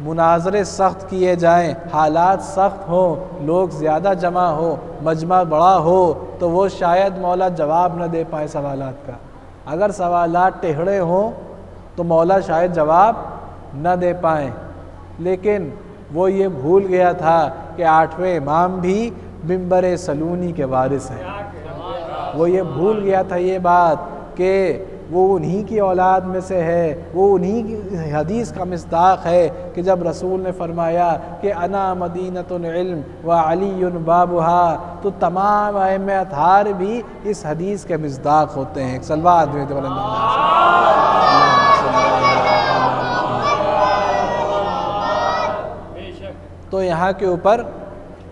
मुनाज़रे सख्त किए जाएं, हालात सख्त हों, लोग ज़्यादा जमा हो, मजमा बड़ा हो, तो वो शायद मौला जवाब न दे पाए सवालात का। अगर सवालात टेढ़े हों तो मौला शायद जवाब न दे पाएँ। लेकिन वो ये भूल गया था कि 8वें इमाम भी मिंबर सलूनी के वारिस हैं। वो ये भूल गया था ये बात कि वो उन्हीं की औलाद में से है, वो उन्हीं की हदीस का मिस्दाक़ है कि जब रसूल ने फरमाया कि अना मदीनतुल इल्म व अलीयुन बाबुहा, तो तमाम अइम्मे अतहार भी इस हदीस के मिस्दाक़ होते हैं। सलवात में तो यहाँ के ऊपर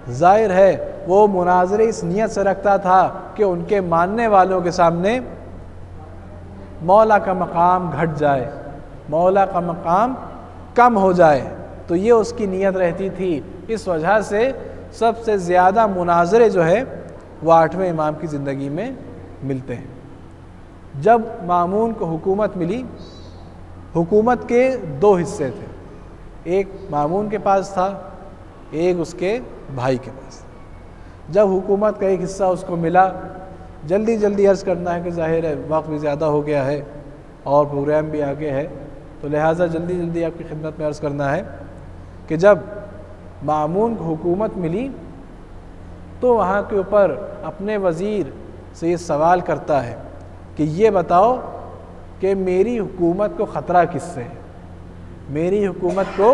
ज़ाहिर है वो मुनाज़रे इस नियत से रखता था कि उनके मानने वालों के सामने मौला का मकाम घट जाए, मौला का मकाम कम हो जाए। तो ये उसकी नीयत रहती थी। इस वजह से सबसे ज़्यादा मुनाज़रे जो है वो 8वें इमाम की ज़िंदगी में मिलते हैं। जब मामून को हुकूमत मिली, हुकूमत के 2 हिस्से थे, एक मामून के पास था, एक उसके भाई के पास। जब हुकूमत का एक हिस्सा उसको मिला, जल्दी जल्दी अर्ज़ करना है कि ज़ाहिर है वक्त भी ज़्यादा हो गया है और प्रोग्राम भी आगे है, तो लिहाजा जल्दी जल्दी आपकी खिदमत में अर्ज़ करना है कि जब मामून को हुकूमत मिली तो वहाँ के ऊपर अपने वज़ीर से ये सवाल करता है कि ये बताओ कि मेरी हुकूमत को ख़तरा किससे है, मेरी हुकूमत को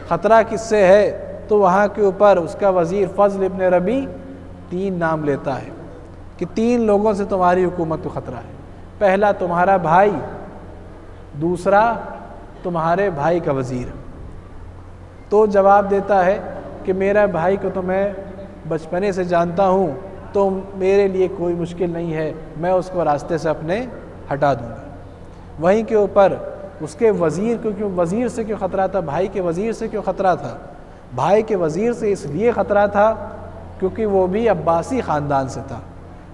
ख़तरा किससे है। तो वहाँ के ऊपर उसका वज़ीर फ़ज़ल इब्न रबी 3 नाम लेता है कि 3 लोगों से तुम्हारी हुकूमत को ख़तरा है। पहला तुम्हारा भाई, दूसरा तुम्हारे भाई का वज़ीर। तो जवाब देता है कि मेरा भाई को तो मैं बचपने से जानता हूँ, तो मेरे लिए कोई मुश्किल नहीं है, मैं उसको रास्ते से अपने हटा दूँगा। वहीं के ऊपर उसके वज़ीर को क्यों, वज़ीर से क्यों ख़तरा था, भाई के वज़ीर से क्यों ख़तरा था? भाई के वज़ीर से इसलिए ख़तरा था क्योंकि वो भी अब्बासी ख़ानदान से था,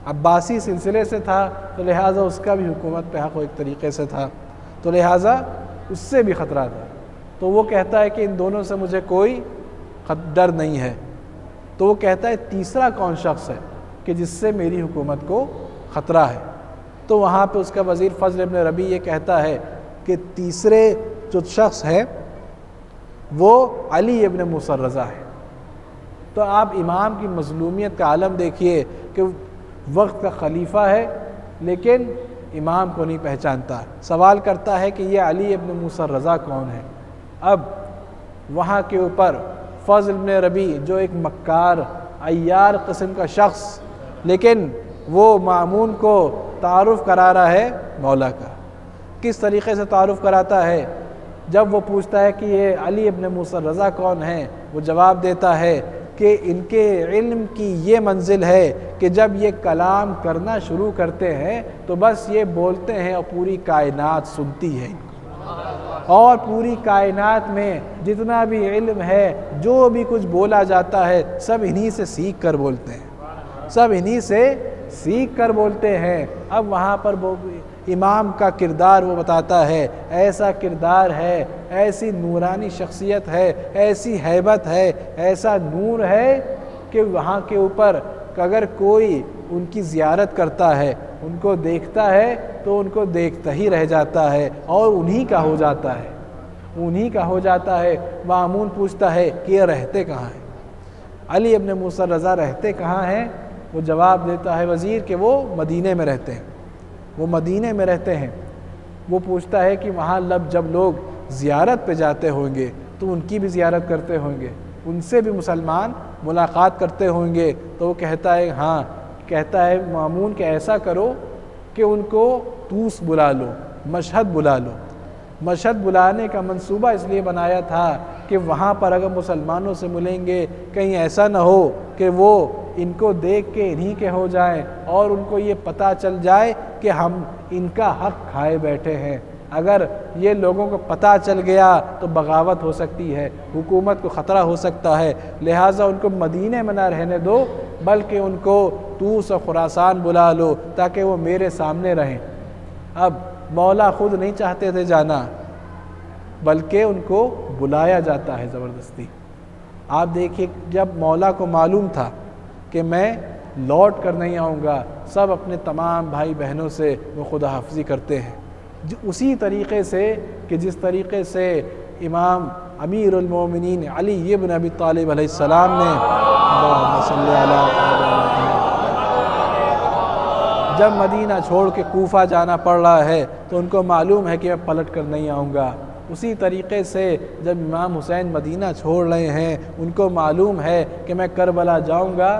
अब्बासी सिलसिले से था, तो लिहाजा उसका भी हुकूमत पे हक़ एक तरीक़े से था, तो लिहाजा उससे भी ख़तरा था। तो वो कहता है कि इन दोनों से मुझे कोई डर नहीं है। तो वो कहता है तीसरा कौन शख्स है कि जिससे मेरी हुकूमत को ख़तरा है? तो वहाँ पे उसका वज़ीर फ़ज़ल इब्न रबी ये कहता है कि तीसरे जो शख्स है वो अली इब्न मूसा रज़ा है। तो आप इमाम की मज़लूमियत का आलम देखिए कि वक्त का खलीफा है लेकिन इमाम को नहीं पहचानता। सवाल करता है कि ये अली इब्न मूसा रज़ा कौन है? अब वहाँ के ऊपर फ़ज़ल इब्न रबी जो एक मक्कार अय्यार किस्म का शख्स, लेकिन वो मामून को तारुफ़ करा रहा है मौला का। किस तरीक़े से तारुफ़ कराता है जब वो पूछता है कि ये अली इब्न मूसा रज़ा कौन है, वो जवाब देता है कि इनके इल्म की ये मंजिल है कि जब ये कलाम करना शुरू करते हैं तो बस ये बोलते हैं और पूरी कायनात सुनती है इनको, और पूरी कायनात में जितना भी इल्म है, जो भी कुछ बोला जाता है, सब इन्हीं से सीख कर बोलते हैं, सब इन्हीं से सीख कर बोलते हैं। अब वहाँ पर वो इमाम का किरदार वो बताता है, ऐसा किरदार है, ऐसी नूरानी शख्सियत है, ऐसी हैबत है, ऐसा नूर है कि वहाँ के ऊपर अगर कोई उनकी ज़ियारत करता है, उनको देखता है तो उनको देखता ही रह जाता है और उन्हीं का हो जाता है, उन्हीं का हो जाता है। मामून पूछता है कि ये रहते कहाँ हैं, अली इब्न मूसा रज़ा रहते कहाँ हैं? वो जवाब देता है वज़ीर कि वो मदीने में रहते हैं, वो मदीने में रहते हैं। वो पूछता है कि वहाँ जब लोग ज़ियारत पे जाते होंगे तो उनकी भी ज़ियारत करते होंगे, उनसे भी मुसलमान मुलाकात करते होंगे? तो वो कहता है हाँ। कहता है मामून कि ऐसा करो कि उनको तूस बुला लो, मशहद बुला लो। मशहद बुलाने का मंसूबा इसलिए बनाया था कि वहाँ पर अगर मुसलमानों से मिलेंगे, कहीं ऐसा ना हो कि वो इनको देख के इन्हीं के हो जाएं और उनको ये पता चल जाए कि हम इनका हक़ खाए बैठे हैं। अगर ये लोगों को पता चल गया तो बगावत हो सकती है, हुकूमत को ख़तरा हो सकता है। लिहाजा उनको मदीने में ना रहने दो, बल्कि उनको तूस और खुरासान बुला लो ताकि वो मेरे सामने रहें। अब मौला ख़ुद नहीं चाहते थे जाना, बल्कि उनको बुलाया जाता है ज़बरदस्ती। आप देखिए, जब मौला को मालूम था कि मैं लौट कर नहीं आऊँगा, सब अपने तमाम भाई बहनों से वो खुदा हाफ़िज़ी करते हैं, उसी तरीक़े से कि जिस तरीक़े से इमाम अमीरुल मोमिनीन अली इब्न अबी तालिब अलैहिस्सलाम ने जब मदीना छोड़ के कूफ़ा जाना पड़ रहा है तो उनको मालूम है कि मैं पलट कर नहीं आऊँगा। उसी तरीक़े से जब इमाम हुसैन मदीना छोड़ रहे हैं, उनको मालूम है कि मैं करबला जाऊँगा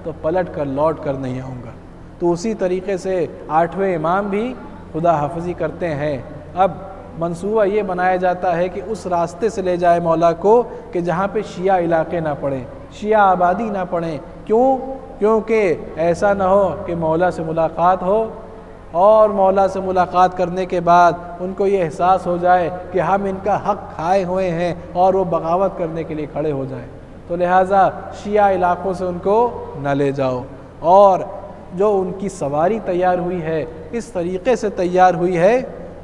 तो पलट कर लौट कर नहीं आऊँगा। तो उसी तरीक़े से 8वें इमाम भी खुदा हाफ़िज़ी करते हैं। अब मंसूबा ये बनाया जाता है कि उस रास्ते से ले जाए मौला को कि जहाँ पे शिया इलाके ना पड़ें, शिया आबादी ना पड़ें। क्यों? क्योंकि ऐसा ना हो कि मौला से मुलाकात हो और मौला से मुलाकात करने के बाद उनको ये एहसास हो जाए कि हम इनका हक़ खाए हुए हैं और वो बगावत करने के लिए खड़े हो जाएं। तो लिहाजा शिया इलाक़ों से उनको न ले जाओ। और जो उनकी सवारी तैयार हुई है, इस तरीक़े से तैयार हुई है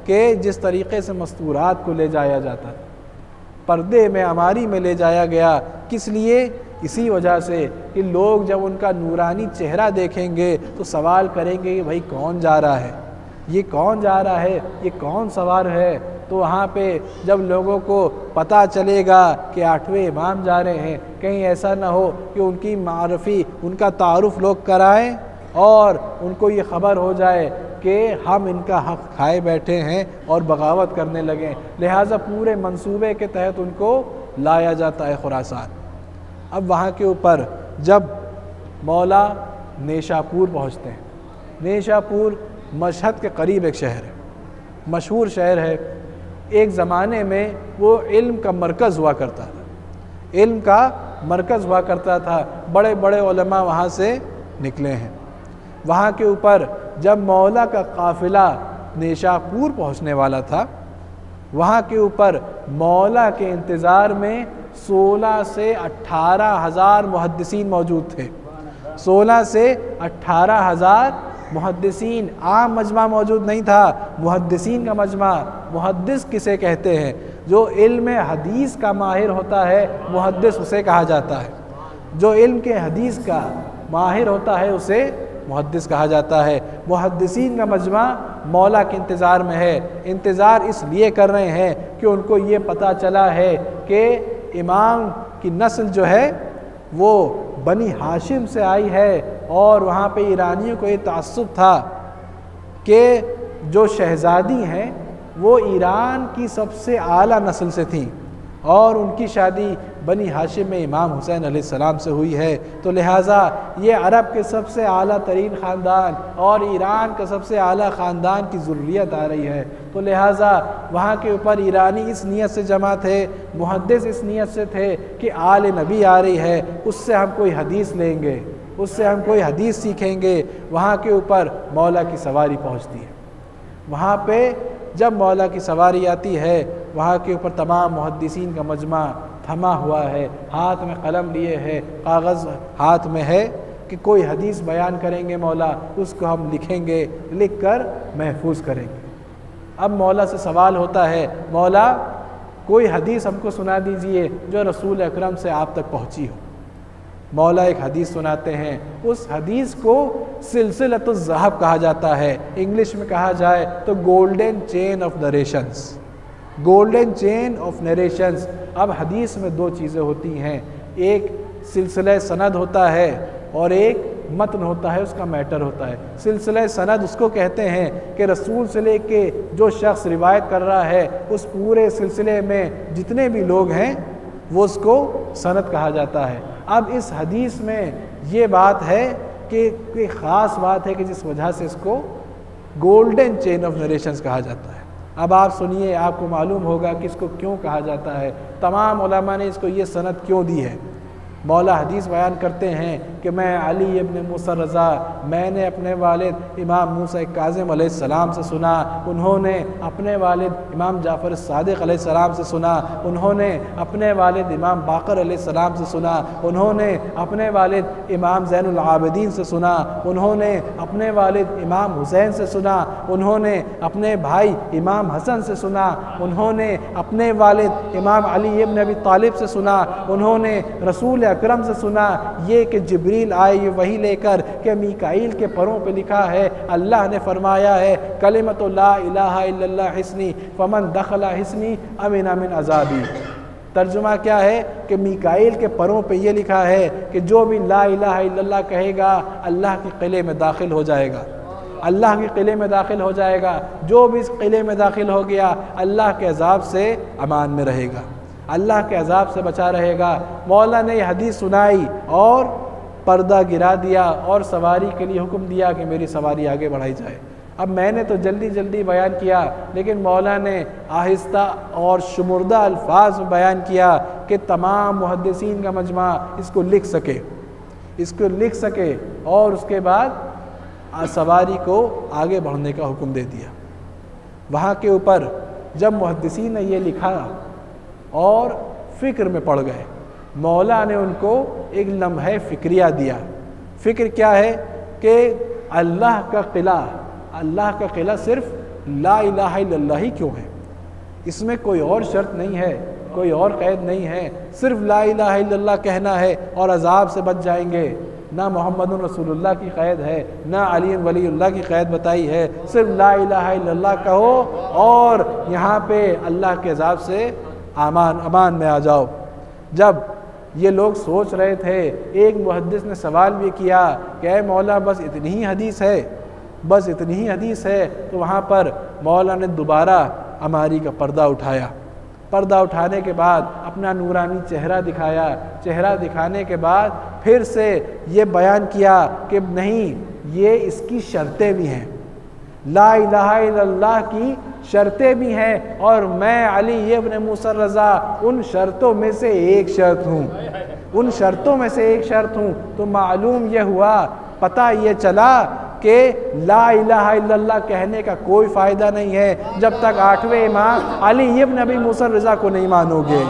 कि जिस तरीक़े से मस्तूरात को ले जाया जाता है, पर्दे में अमारी में ले जाया गया। किस लिए? इसी वजह से कि लोग जब उनका नूरानी चेहरा देखेंगे तो सवाल करेंगे कि भाई कौन जा रहा है, ये कौन जा रहा है, ये कौन सवार है। तो वहाँ पे जब लोगों को पता चलेगा कि 8वें इमाम जा रहे हैं, कहीं ऐसा ना हो कि उनकी मारफ़ी, उनका तारुफ़ लोग कराएं और उनको ये ख़बर हो जाए कि हम इनका हक़ खाए बैठे हैं और बगावत करने लगें। लिहाजा पूरे मंसूबे के तहत उनको लाया जाता है खुरासान। अब वहाँ के ऊपर जब मौला नेशापुर पहुँचते हैं, नेशापुर मशहद के करीब एक शहर है, मशहूर शहर है। एक ज़माने में वो इल्म का मरकज़ हुआ करता था, इल्म का मरकज़ हुआ करता था। बड़े बड़े उलमा वहाँ से निकले हैं। वहाँ के ऊपर जब मौला का काफ़िला नेशापुर पहुँचने वाला था, वहाँ के ऊपर मौला के इंतज़ार में 16 से 18 हज़ार मुहद्दिसीन मौजूद थे। 16 से 18 हज़ार मुहद्दिसीन। आम मजमा मौजूद नहीं था, मुहद्दिसीन का मजमा। मुहद्दिस किसे कहते हैं? जो इल्म हदीस का माहिर होता है, मुहद्दिस उसे कहा जाता है। जो इल्म के हदीस का माहिर होता है उसे मुहद्दिस कहा जाता है। मुहद्दिसीन का मजमा मौला के इंतज़ार में है। इंतज़ार इसलिए कर रहे हैं कि उनको ये पता चला है कि इमाम की नस्ल जो है वो बनी हाशिम से आई है। और वहाँ पे ईरानियों को ये तासुब था कि जो शहज़ादी हैं वो ईरान की सबसे आला नस्ल से थी, और उनकी शादी बनी हाशिम में इमाम हुसैन अलैहिस्सलाम से हुई है। तो लिहाजा ये अरब के सबसे आला तरीन ख़ानदान और ईरान का सबसे आला ख़ानदान की ज़ुर्रियत आ रही है। तो लिहाजा वहाँ के ऊपर ईरानी इस नीयत से जमा थे, मुहद्दिस इस नीयत से थे कि आल नबी आ रही है, उससे हम कोई हदीस लेंगे, उससे हम कोई हदीस सीखेंगे। वहाँ के ऊपर मौला की सवारी पहुँचती है। वहाँ पे जब मौला की सवारी आती है, वहाँ के ऊपर तमाम मुहद्दिसीन का मजमा थमा हुआ है, हाथ में कलम लिए है, कागज़ हाथ में है कि कोई हदीस बयान करेंगे मौला, उसको हम लिखेंगे, लिख कर महफूज करेंगे। अब मौला से सवाल होता है, मौला कोई हदीस हमको सुना दीजिए जो रसूल अकरम से आप तक पहुँची हो। मौला एक हदीस सुनाते हैं, उस हदीस को सिलसिलतुल ज़हब कहा जाता है, इंग्लिश में कहा जाए तो golden chain of narrations, golden chain of narrations. अब हदीस में दो चीज़ें होती हैं, एक सिलसिला सनद होता है और एक मतन होता है, उसका मैटर होता है। सिलसिला सनद उसको कहते हैं कि रसूल से लेके जो शख्स रिवायत कर रहा है उस पूरे सिलसिले में जितने भी लोग हैं वो उसको सनद कहा जाता है। अब इस हदीस में ये बात है कि कोई ख़ास बात है कि जिस वजह से इसको गोल्डन चेन ऑफ नरेशंस कहा जाता है। अब आप सुनिए, आपको मालूम होगा कि इसको क्यों कहा जाता है, तमाम उलमा ने इसको ये सनद क्यों दी है। मौला हदीस बयान करते हैं कि मैं अली इब्न मूसा रज़ा, मैंने अपने वालिद इमाम मूसा काज़िम अलैहिस्सलाम से सुना, उन्होंने अपने वालिद इमाम जाफ़र सादिक़ अलैहिस्सलाम से सुना, उन्होंने अपने वालिद इमाम बाक़र अलैहिस्सलाम से सुना, उन्होंने अपने वालिद इमाम ज़ैनुल आबिदीन से सुना, उन्होंने अपने वालिद इमाम हुसैन से सुना, उन्होंने अपने भाई इमाम हसन से सुना, उन्होंने अपने वालिद इमाम अली इब्न अबी तालिब से सुना, उन्होंने रसूल अकरम से सुना ये कि जिब्रील आए ये वही लेकर कि मीकाईल के परों पे लिखा है, अल्लाह ने फरमाया है कलिमतु ला इलाहा इल्लल्लाह हिस्नी फमन दखला हिस्नी अमिना मिन अज़ाबी। तर्जुमा क्या है कि मीकाईल के परों पे ये लिखा है कि जो भी ला इलाहा इल्लल्लाह कहेगा अल्लाह के किले में दाखिल हो जाएगा, अल्लाह के किले में दाखिल हो जाएगा। जो भी इस किले में दाखिल हो गया अल्लाह के अज़ाब से अमान में रहेगा, अल्लाह के अज़ाब से बचा रहेगा। मौला ने यह हदीस सुनाई और पर्दा गिरा दिया और सवारी के लिए हुक्म दिया कि मेरी सवारी आगे बढ़ाई जाए। अब मैंने तो जल्दी जल्दी बयान किया, लेकिन मौला ने आहिस्ता और शुमुर्दा अल्फाज में बयान किया कि तमाम मुहद्दिसीन का मजमा इसको लिख सके, इसको लिख सके, और उसके बाद सवारी को आगे बढ़ने का हुक्म दे दिया। वहाँ के ऊपर जब मुहद्दिसीन ने ये लिखा और फ़िक्र में पड़ गए, मौला ने उनको एक लम्हे फ़िक्रिया दिया। फ़िक्र क्या है कि अल्लाह का क़िला सिर्फ़ ला इलाहा इल्लल्लाह ही क्यों है, इसमें कोई और शर्त नहीं है, कोई और क़ैद नहीं है, सिर्फ़ ला इलाहा इल्लल्लाह कहना है और अज़ाब से बच जाएंगे। ना मोहम्मद रसूलुल्लाह की क़ैद है, ना अली वलीउल्लाह की क़ैद बताई है, सिर्फ ला इलाहा इल्लल्लाह कहो और यहाँ पे अल्लाह के अज़ाब से अमान में आ जाओ। जब ये लोग सोच रहे थे, एक मुहद्दिस ने सवाल भी किया कि ऐ मौला बस इतनी ही हदीस है, बस इतनी ही हदीस है। तो वहाँ पर मौला ने दोबारा अमारी का पर्दा उठाया। पर्दा उठाने के बाद अपना नूरानी चेहरा दिखाया। चेहरा दिखाने के बाद फिर से ये बयान किया कि नहीं, ये इसकी शर्तें भी हैं, ला इलाहा इल्लल्लाह की शर्तें भी हैं और मैं अली इब्न मूसा रज़ा उन शर्तों में से एक शर्त हूँ, उन शर्तों में से एक शर्त हूँ। तो मालूम ये हुआ, पता ये चला कि ला इलाहा इल्लल्लाह कहने का कोई फ़ायदा नहीं है जब तक 8वें इमाम अली इब्न अबी मूसा रज़ा को नहीं मानोगे।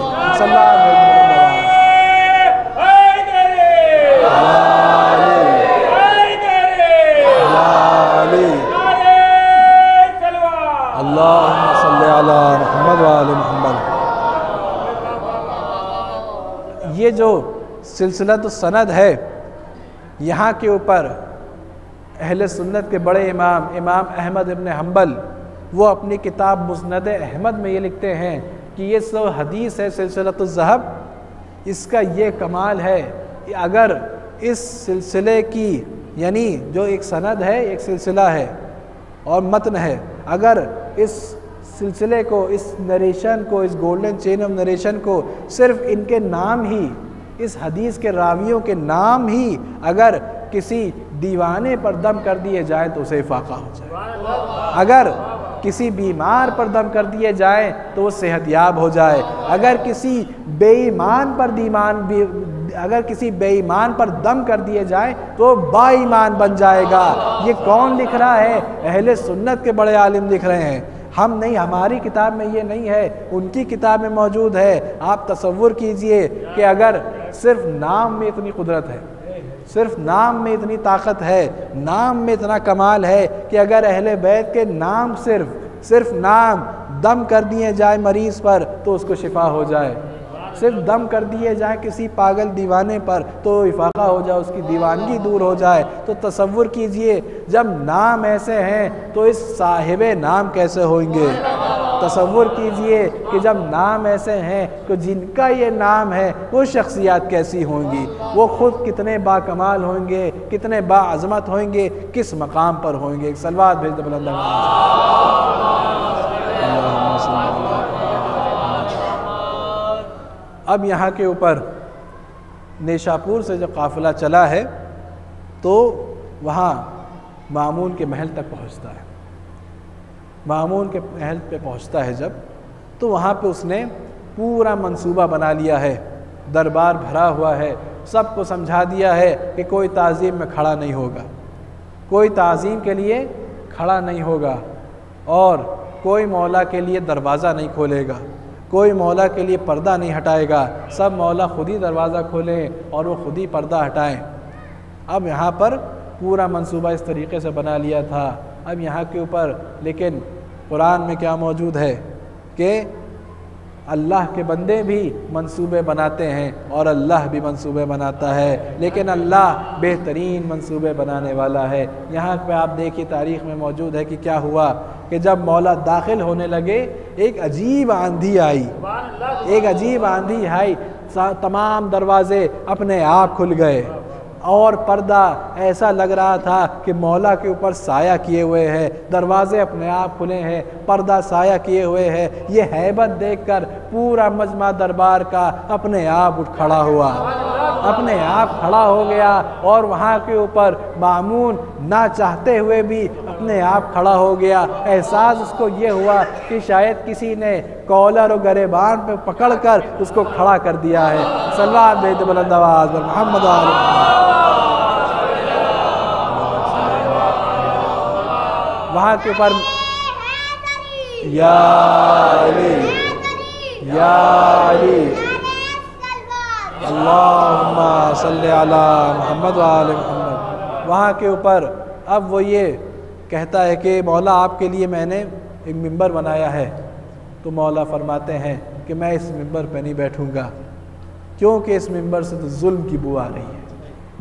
अल्लाहुम्मा सल्ली अला मुहम्मद व आले मुहम्मद। ये जो सिलसिलतुस सनद है, यहाँ के ऊपर अहले सुन्नत के बड़े इमाम अहमद इब्न हम्बल वो अपनी किताब मुस्नद अहमद में ये लिखते हैं कि ये सब हदीस है सिलसिलतुस ज़हब। इसका ये कमाल है कि अगर इस सिलसिले की, यानी जो एक सनद है, एक सिलसिला है और मतन है, अगर इस सिलसिले को, इस नरेशन को, इस गोल्डन चेन ऑफ नरेशन को सिर्फ इनके नाम ही, इस हदीस के रावियों के नाम ही अगर किसी दीवाने पर दम कर दिए जाए तो उसे फाका हो जाए, अगर किसी बीमार पर दम कर दिए जाए तो वो सेहतयाब हो जाए, अगर किसी बेईमान पर दम कर दिए जाए तो बाईमान बन जाएगा। ये कौन लिख रहा है? अहले सुन्नत के बड़े आलिम लिख रहे हैं, हम नहीं, हमारी किताब में ये नहीं है, उनकी किताब में मौजूद है। आप तसव्वुर कीजिए कि अगर सिर्फ नाम में इतनी कुदरत है, सिर्फ नाम में इतनी ताकत है, नाम में इतना कमाल है कि अगर अहले बैत के नाम सिर्फ नाम दम कर दिए जाए मरीज़ पर तो उसको शिफा हो जाए, सिर्फ दम कर दिए जाए किसी पागल दीवाने पर तो इफाका हो जाए, उसकी दीवानगी दूर हो जाए। तो तसव्वुर कीजिए जब नाम ऐसे हैं तो इस साहिबे नाम कैसे होंगे। तसव्वुर कीजिए कि जब नाम ऐसे हैं तो जिनका ये नाम है वो शख्सियात कैसी होंगी, वो ख़ुद कितने बाकमाल होंगे, कितने बाअज़मत होंगे, किस मकाम पर होंगे। एक सलवात भेज दो बुलंद। अब यहाँ के ऊपर नेशापुर से जब काफ़िला चला है तो वहाँ मामून के महल तक पहुँचता है। मामून के महल पे पहुँचता है जब, तो वहाँ पे उसने पूरा मंसूबा बना लिया है, दरबार भरा हुआ है, सबको समझा दिया है कि कोई ताज़ीम में खड़ा नहीं होगा, कोई ताज़ीम के लिए खड़ा नहीं होगा और कोई मौला के लिए दरवाज़ा नहीं खोलेगा, कोई मौला के लिए पर्दा नहीं हटाएगा, सब मौला खुद ही दरवाज़ा खोलें और वो खुद ही पर्दा हटाएं। अब यहाँ पर पूरा मंसूबा इस तरीके से बना लिया था। अब यहाँ के ऊपर लेकिन कुरान में क्या मौजूद है कि अल्लाह के बंदे भी मंसूबे बनाते हैं और अल्लाह भी मंसूबे बनाता है, लेकिन अल्लाह बेहतरीन मंसूबे बनाने वाला है। यहाँ पे आप देखिए तारीख़ में मौजूद है कि क्या हुआ कि जब मौला दाखिल होने लगे एक अजीब आंधी आई, एक अजीब आंधी आई, तमाम दरवाज़े अपने आप खुल गए और पर्दा ऐसा लग रहा था कि मौला के ऊपर साया किए हुए है, दरवाज़े अपने आप खुले हैं, पर्दा साया किए हुए है। ये हैबत देखकर पूरा मजमा दरबार का अपने आप उठ खड़ा हुआ, अपने आप खड़ा हो गया और वहाँ के ऊपर मामून ना चाहते हुए भी अपने आप खड़ा हो गया। एहसास उसको ये हुआ कि शायद किसी ने कॉलर और गरेबान पे पकड़कर उसको खड़ा कर दिया है। सल्लल्लाहु अलैहि बुलंद आवाज़ पर मोहम्मद। वहाँ के ऊपर या अली या अली अल्लाहुम्मा सल्ली अला मुहम्मद व आले मुहम्मद। वहाँ के ऊपर अब वो ये कहता है कि मौला आपके लिए मैंने एक मिंबर बनाया है, तो मौला फरमाते हैं कि मैं इस मिंबर पे नहीं बैठूँगा क्योंकि इस मिंबर से तो जुल्म की बू आ रही है,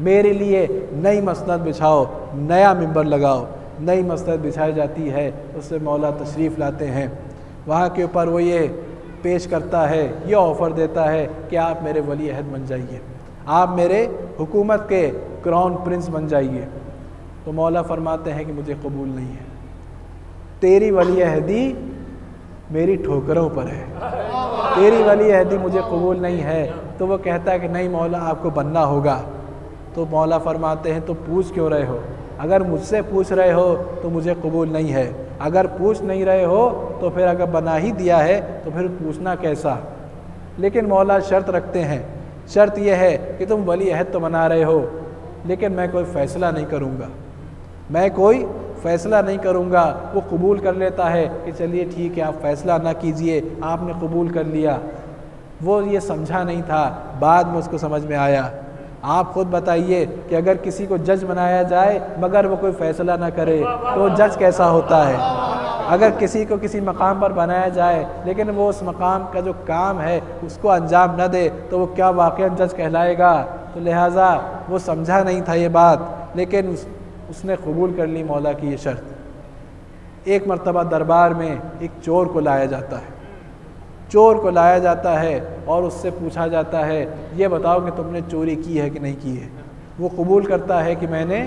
मेरे लिए नई मसनद बिछाओ, नया मिंबर लगाओ। नई मसनद बिछाई जाती है, उससे मौला तशरीफ़ लाते हैं। वहाँ के ऊपर वो ये पेश करता है, ये ऑफ़र देता है कि आप मेरे वली अहद बन जाइए, आप मेरे हुकूमत के क्राउन प्रिंस बन जाइए। तो मौला फरमाते हैं कि मुझे कबूल नहीं है, तेरी वली अहदी मेरी ठोकरों पर है, तेरी वली अहदी मुझे कबूल नहीं है। तो वो कहता है कि नहीं मौला आपको बनना होगा। तो मौला फरमाते हैं तो पूछ क्यों रहे हो, अगर मुझसे पूछ रहे हो तो मुझे कबूल नहीं है, अगर पूछ नहीं रहे हो तो फिर अगर बना ही दिया है तो फिर पूछना कैसा। लेकिन मौला शर्त रखते हैं, शर्त यह है कि तुम वली अहद तो बना रहे हो लेकिन मैं कोई फ़ैसला नहीं करूँगा, मैं कोई फ़ैसला नहीं करूँगा। वो कबूल कर लेता है कि चलिए ठीक है आप फ़ैसला ना कीजिए, आपने कबूल कर लिया। वो ये समझा नहीं था, बाद में उसको समझ में आया। आप खुद बताइए कि अगर किसी को जज बनाया जाए मगर वो कोई फ़ैसला ना करे तो जज कैसा होता है। अगर किसी को किसी मकाम पर बनाया जाए लेकिन वो उस मकाम का जो काम है उसको अंजाम न दे तो वो क्या वाक़ई जज कहलाएगा। तो लिहाजा वो समझा नहीं था ये बात, लेकिन उसने कबूल कर ली मौला की ये शर्त। एक मरतबा दरबार में एक चोर को लाया जाता है, चोर को लाया जाता है और उससे पूछा जाता है ये बताओ कि तुमने चोरी की है कि नहीं की है। वो कबूल करता है कि मैंने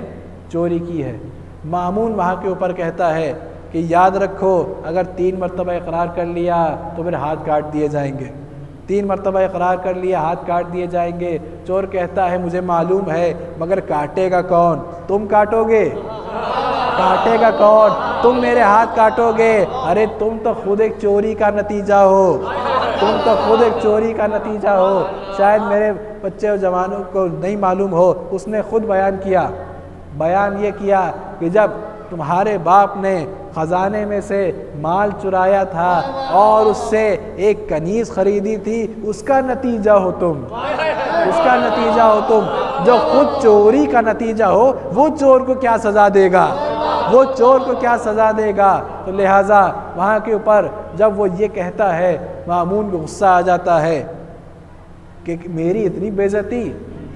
चोरी की है। मामून वहाँ के ऊपर कहता है कि याद रखो अगर 3 मरतबा इकरार कर लिया तो फिर हाथ काट दिए जाएंगे। 3 मरतबा इकरार कर लिया हाथ काट दिए जाएंगे। चोर कहता है मुझे मालूम है, मगर काटेगा कौन? तुम काटोगे? काटेगा कौन? तुम मेरे हाथ काटोगे? अरे तुम तो खुद एक चोरी का नतीजा हो, तुम तो खुद एक चोरी का नतीजा हो। शायद मेरे बच्चे और जवानों को नहीं मालूम हो, उसने खुद बयान किया। बयान ये किया कि जब तुम्हारे बाप ने ख़जाने में से माल चुराया था और उससे एक कनीज़ ख़रीदी थी, उसका नतीजा हो तुम, उसका नतीजा हो तुम। जो खुद चोरी का नतीजा हो वो चोर को क्या सज़ा देगा? वो चोर को क्या सज़ा देगा? तो लिहाजा वहाँ के ऊपर जब वो ये कहता है, मामून को गुस्सा आ जाता है कि मेरी इतनी बेइज्जती,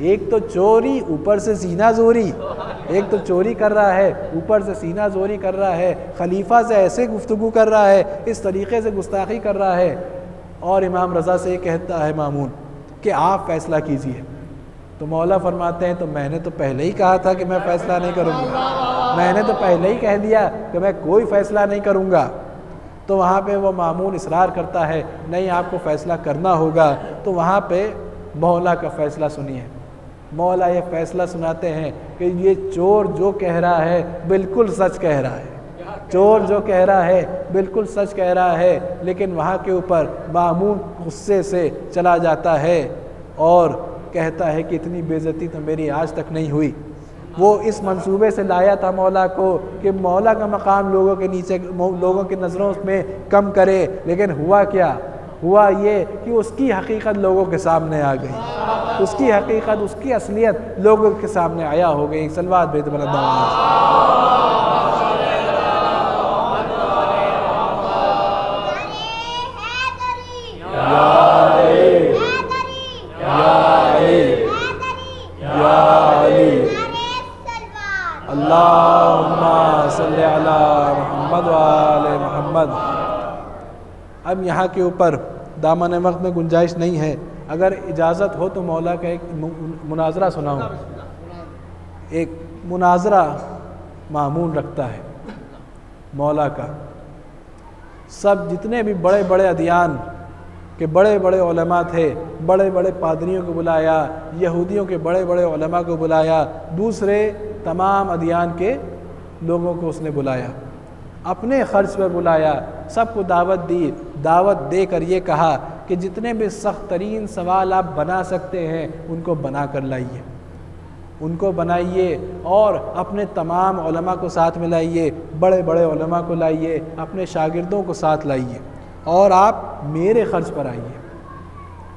एक तो चोरी ऊपर से सीना जोरी, एक तो चोरी कर रहा है ऊपर से सीना जोरी कर रहा है, खलीफा से ऐसे गुफ्तगू कर रहा है, इस तरीके से गुस्ताखी कर रहा है। और इमाम रज़ा से ये कहता है मामून कि आप फ़ैसला कीजिए। तो मौला फरमाते हैं तो मैंने तो पहले ही कहा था कि मैं फ़ैसला नहीं करूँगा, मैंने तो पहले ही कह दिया कि मैं कोई फ़ैसला नहीं करूँगा। तो वहाँ पे वो मामून इसरार करता है नहीं आपको फ़ैसला करना होगा। तो वहाँ पे मौला का फ़ैसला सुनिए। मौला ये फ़ैसला सुनाते हैं कि ये चोर जो कह रहा है बिल्कुल सच कह रहा है, चोर जो कह रहा है बिल्कुल सच कह रहा है। लेकिन वहाँ के ऊपर मामून गुस्से से चला जाता है और कहता है कि इतनी बेइज्जती तो मेरी आज तक नहीं हुई। वो इस मंसूबे से लाया था मौला को कि मौला का मकाम लोगों के नीचे, लोगों की नज़रों में कम करे। लेकिन हुआ क्या? हुआ ये कि उसकी हकीकत लोगों के सामने आ गई, उसकी हकीकत, उसकी असलियत लोगों के सामने आया हो गई। सलवात भेद अल्लाहुम्मा सल्ली अला मुहम्मद व आले मुहम्मद। अब यहाँ के ऊपर दामन वक्त में गुंजाइश नहीं है, अगर इजाज़त हो तो मौला का एक मुनाजरा सुनाऊँ। एक मुनाजरा मामून रखता है मौला का। सब जितने भी बड़े बड़े अदियान के बड़े बड़े उलमा थे, बड़े बड़े पादरियों को बुलाया, यहूदियों के बड़े बड़े उलमा को बुलाया, दूसरे तमाम अदियान के लोगों को उसने बुलाया, अपने ख़र्च पर बुलाया, सबको दावत दी। दावत देकर ये कहा कि जितने भी सख्त तरीन सवाल आप बना सकते हैं उनको बना कर लाइए, उनको बनाइए और अपने तमाम उलमा को साथ में लाइए, बड़े बड़े उलमा को लाइए, अपने शागिर्दों को साथ लाइए और आप मेरे ख़र्च पर आइए,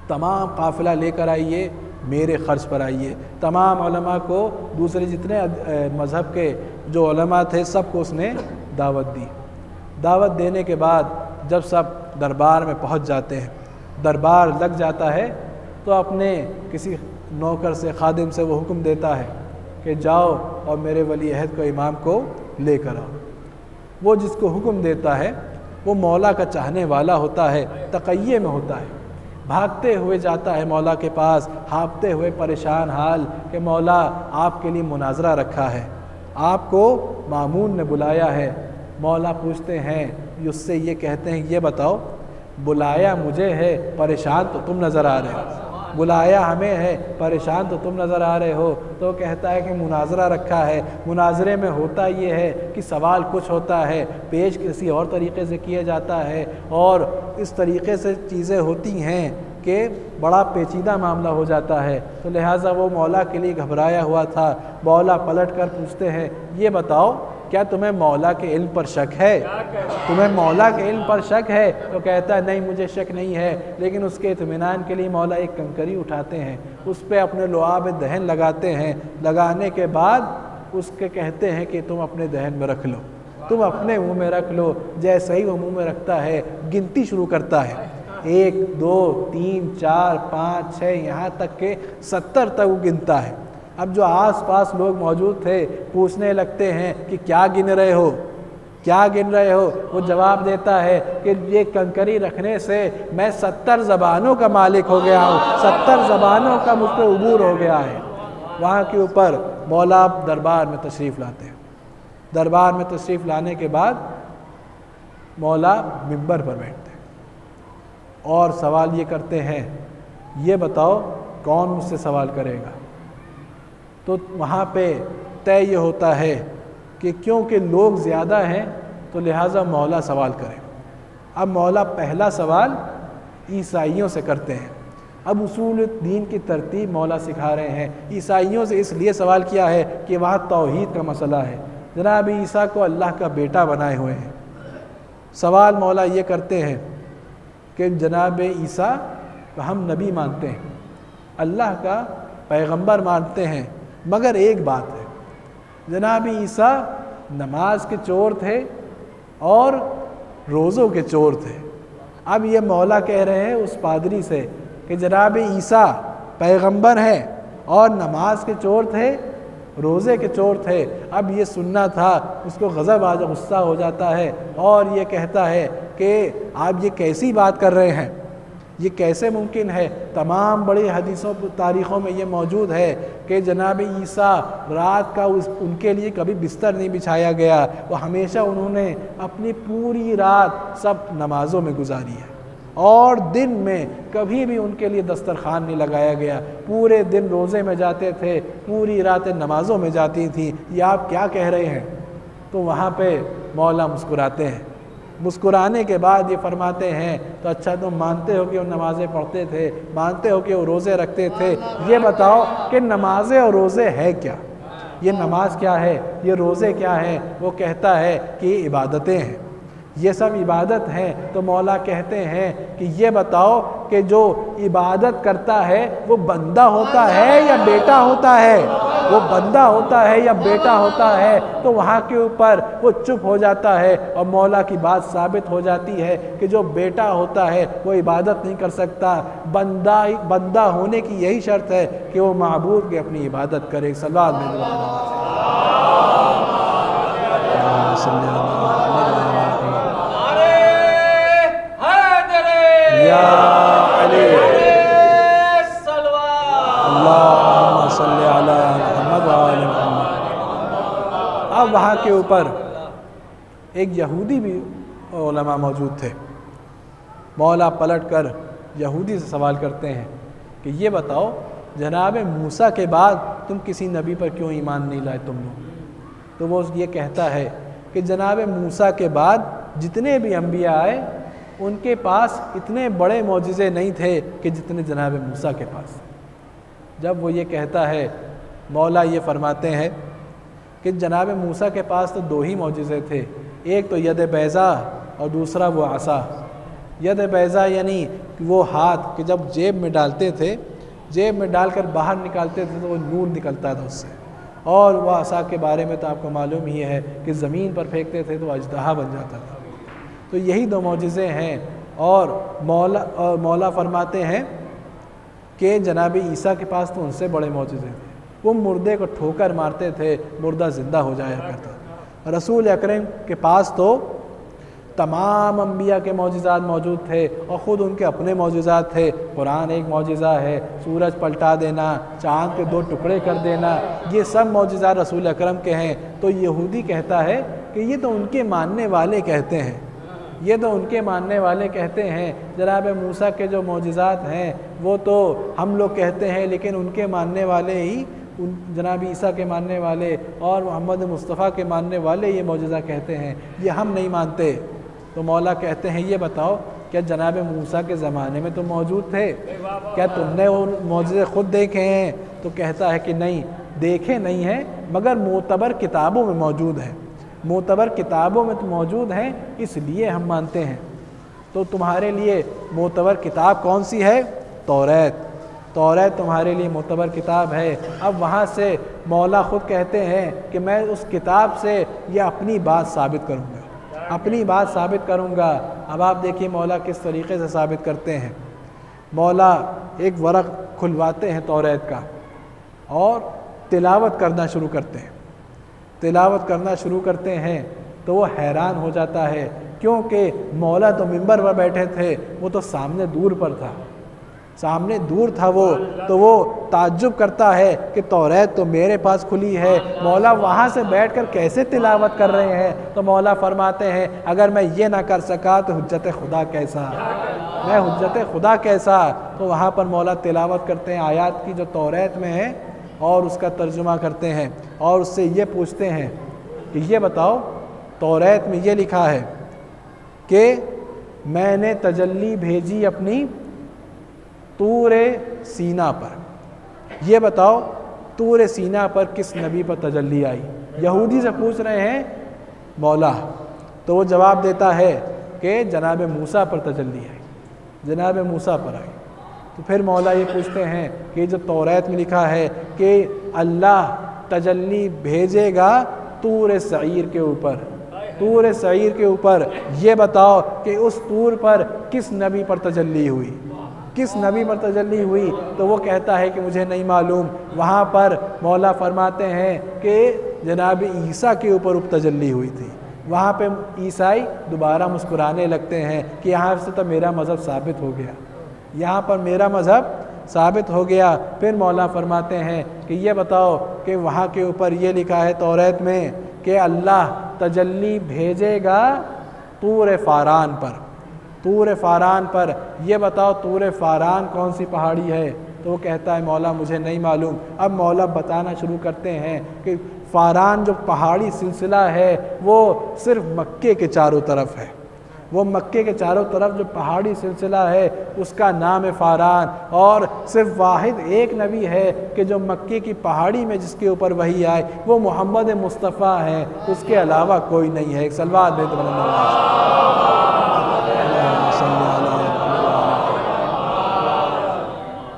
तमाम काफ़िला लेकर आइए, मेरे ख़र्च पर आइए। तमाम उलमा को, दूसरे जितने मज़हब के जो उलमा थे सबको उसने दावत दी। दावत देने के बाद जब सब दरबार में पहुंच जाते हैं, दरबार लग जाता है, तो अपने किसी नौकर से, खादिम से वो हुक्म देता है कि जाओ और मेरे वली अहद को, इमाम को लेकर आओ। वो जिसको हुक्म देता है वो मौला का चाहने वाला होता है, तक़य्ये में होता है, भागते हुए जाता है मौला के पास, हाँफते हुए परेशान हाल कि मौला आपके लिए मुनाजरा रखा है, आपको मामून ने बुलाया है। मौला पूछते हैं, उससे ये कहते हैं ये बताओ, बुलाया मुझे है, परेशान तो तुम नज़र आ रहे हो, बुलाया हमें है, परेशान तो तुम नज़र आ रहे हो। तो कहता है कि मुनाजरा रखा है। मुनाजरे में होता ये है कि सवाल कुछ होता है, पेश किसी और तरीक़े से किया जाता है और इस तरीक़े से चीज़ें होती हैं कि बड़ा पेचीदा मामला हो जाता है। तो लिहाजा वो मौला के लिए घबराया हुआ था। मौला पलट कर पूछते हैं, ये बताओ क्या तुम्हें मौला के इल्म पर शक है? तुम्हें मौला के इल्म पर शक है? तो कहता है नहीं मुझे शक नहीं है। लेकिन उसके इत्मीनान के लिए मौला एक कंकरी उठाते हैं, उस पर अपने लुआब दहन लगाते हैं, लगाने के बाद उसके कहते हैं कि तुम अपने दहन में रख लो, तुम अपने मुँह में रख लो। जैसे ही वो मुँह में रखता है गिनती शुरू करता है, 1 2 3 4 5 6 यहाँ तक के 70 तक वो गिनता है। अब जो आसपास लोग मौजूद थे पूछने लगते हैं कि क्या गिन रहे हो, क्या गिन रहे हो? वो जवाब देता है कि ये कंकरी रखने से मैं 70 ज़बानों का मालिक हो गया हूँ, 70 ज़बानों का मुझ पर उबूर हो गया है। वहाँ के ऊपर मौला दरबार में तशरीफ़ लाते हैं। दरबार में तशरीफ़ लाने के बाद मौला मिंबर पर बैठते हैं और सवाल ये करते हैं, ये बताओ कौन मुझसे सवाल करेगा। तो वहाँ पे तय ये होता है कि क्योंकि लोग ज़्यादा हैं तो लिहाजा मौला सवाल करें। अब मौला पहला सवाल ईसाइयों से करते हैं। अब उसूल दीन की तरतीब मौला सिखा रहे हैं। ईसाइयों से इसलिए सवाल किया है कि वहाँ तौहीद का मसला है, जनाब ईसा को अल्लाह का बेटा बनाए हुए हैं। सवाल मौला ये करते हैं कि जनाब ईसा को हम नबी मानते हैं, अल्लाह का पैगंबर मानते हैं, मगर एक बात है, जनाब ईसा नमाज के चोर थे और रोज़ों के चोर थे। अब ये मौला कह रहे हैं उस पादरी से कि जनाब ईसा पैगंबर हैं और नमाज के चोर थे, रोज़े के चोर थे। अब ये सुनना था, उसको गज़ब आ गुस्सा हो जाता है और ये कहता है कि आप ये कैसी बात कर रहे हैं, ये कैसे मुमकिन है। तमाम बड़ी हदीसों तारीख़ों में ये मौजूद है कि जनाब ईसा रात का उनके लिए कभी बिस्तर नहीं बिछाया गया, वो हमेशा उन्होंने अपनी पूरी रात सब नमाज़ों में गुजारी है और दिन में कभी भी उनके लिए दस्तरखान नहीं लगाया गया। पूरे दिन रोज़े में जाते थे, पूरी रातें नमाज़ों में जाती थी। ये आप क्या कह रहे हैं? तो वहाँ पे मौला मुस्कुराते हैं। मुस्कुराने के बाद ये फरमाते हैं, तो अच्छा तुम मानते हो कि वो नमाज़ें पढ़ते थे, मानते हो कि वो रोज़े रखते थे, ये बताओ कि नमाज़ें और रोज़े है क्या? ये नमाज क्या है, ये रोज़े क्या है? वो कहता है कि ये इबादतें हैं, ये सब इबादत हैं। तो मौला कहते हैं कि ये बताओ कि जो इबादत करता है वो बंदा होता है या बेटा होता है? वो बंदा होता है या बेटा होता है? तो वहाँ के ऊपर वो चुप हो जाता है और मौला की बात साबित हो जाती है कि जो बेटा होता है वो इबादत नहीं कर सकता। बंदा होने की यही शर्त है कि वो माबूद की अपनी इबादत करे। सल्लल्लाहु अलैहि वसल्लम। अब वहाँ के ऊपर एक यहूदी भी उलमा मौजूद थे। मौला पलट कर यहूदी से सवाल करते हैं कि ये बताओ जनाब मूसा के बाद तुम किसी नबी पर क्यों ईमान नहीं लाए तुम लोग? तो वो ये कहता है कि जनाब मूसा के बाद जितने भी अम्बिया आए उनके पास इतने बड़े मौजिज़े नहीं थे कि जितने जनाब मूसा के पास। जब वो ये कहता है, मौला ये फरमाते हैं कि जनाब मूसा के पास तो दो ही मौजिज़े थे, एक तो यद बैज़ा और दूसरा वो आसा। यद बैज़ा यानी वो हाथ कि जब जेब में डालते थे, जेब में डालकर बाहर निकालते थे तो वो नूर निकलता था उससे। और वह आसा के बारे में तो आपको मालूम ही है कि ज़मीन पर फेंकते थे तो अजदहा बन जाता था। तो यही दो मौजिज़े हैं। और मौला फरमाते हैं कि जनाब ईसा के पास तो उनसे बड़े मौजिज़े थे। वो मुर्दे को ठोकर मारते थे, मुर्दा ज़िंदा हो जाया करता। रसूल अकरम के पास तो तमाम अम्बिया के मौजिज़ात मौजूद थे और ख़ुद उनके अपने मौजिज़ात थे। कुरान एक मौजिज़ा है, सूरज पलटा देना, चाँद के दो टुकड़े कर देना, ये सब मौजिज़ात रसूल अकरम के हैं। तो यहूदी कहता है कि ये तो उनके मानने वाले कहते हैं, ये तो उनके मानने वाले कहते हैं। जनाब मूसा के जो मौजिज़ात हैं वो तो हम लोग कहते हैं, लेकिन उनके मानने वाले ही जनाब ईसा के मानने वाले और मोहम्मद मुस्तफ़ा के मानने वाले ये मौजिज़ा कहते हैं, ये हम नहीं मानते। तो मौला कहते हैं ये बताओ क्या जनाब मूसा के ज़माने में तो मौजूद थे? क्या तुमने वो मौजिज़े ख़ुद देखे हैं? तो कहता है कि नहीं, देखे नहीं हैं, मगर मोतबर किताबों में मौजूद हैं। मोतबर किताबों में तो मौजूद हैं, इसलिए हम मानते हैं। तो तुम्हारे लिए मोतबर किताब कौन सी है? तौरात। तौरात तुम्हारे लिए मोतबर किताब है। अब वहाँ से मौला ख़ुद कहते हैं कि मैं उस किताब से ये अपनी बात साबित करूँगा, अपनी बात साबित करूँगा। अब आप देखिए मौला किस तरीक़े से साबित करते हैं। मौला एक वरक़ खुलवाते हैं तौरात का और तिलावत करना शुरू करते हैं। तिलावत करना शुरू करते हैं तो वो हैरान हो जाता है, क्योंकि मौला तो मिंबर पर बैठे थे, वो तो सामने दूर पर था। सामने दूर था वो, तो वो ताज्जुब करता है कि तौरात तो मेरे पास खुली है, मौला वहाँ से बैठकर कैसे तिलावत कर रहे हैं। तो मौला फरमाते हैं अगर मैं ये ना कर सका तो हुज्जत खुदा कैसा, मैं हुज्जत खुदा कैसा। तो वहाँ पर मौला तिलावत करते हैं आयात की जो तौरात में है और उसका तर्जुमा करते हैं और उससे ये पूछते हैं कि ये बताओ तौरात में ये लिखा है कि मैंने तजल्ली भेजी अपनी तूरे सीना पर, ये बताओ तूरे सीना पर किस नबी पर तजल्ली आई। यहूदी से पूछ रहे हैं मौला, तो वो जवाब देता है कि जनाब मूसा पर तजल्ली आई, जनाब मूसा पर आई। तो फिर मौला ये पूछते हैं कि जो तौरात में लिखा है कि अल्लाह तजल्ली भेजेगा तूर सईर के ऊपर, तूर सईर के ऊपर, ये बताओ कि उस तूर पर किस नबी पर तजल्ली हुई, किस नबी पर तजल्ली हुई। तो वो कहता है कि मुझे नहीं मालूम। वहाँ पर मौला फरमाते हैं कि जनाब ईसा के ऊपर तजल्ली हुई थी। वहाँ पे ईसाई दोबारा मुस्कुराने लगते हैं कि यहाँ से तो मेरा मज़हब साबित हो गया, यहाँ पर मेरा मज़हब साबित हो गया। फिर मौला फरमाते हैं कि ये बताओ कि वहाँ के ऊपर ये लिखा है तौरात में कि अल्लाह तजल्ली भेजेगा तूर फ़ारान पर, तूर फ़ारान पर, ये बताओ तूर फ़ारान कौन सी पहाड़ी है। तो वो कहता है मौला मुझे नहीं मालूम। अब मौला बताना शुरू करते हैं कि फ़ारान जो पहाड़ी सिलसिला है वो सिर्फ़ मक्के के चारों तरफ है, वो मक्के के चारों तरफ जो पहाड़ी सिलसिला है उसका नाम है फ़ारान। और सिर्फ वाहिद एक नबी है कि जो मक्के की पहाड़ी में जिसके ऊपर वही आए वो मोहम्मद मुस्तफ़ा है, उसके अलावा कोई नहीं है। एक सलवात भेज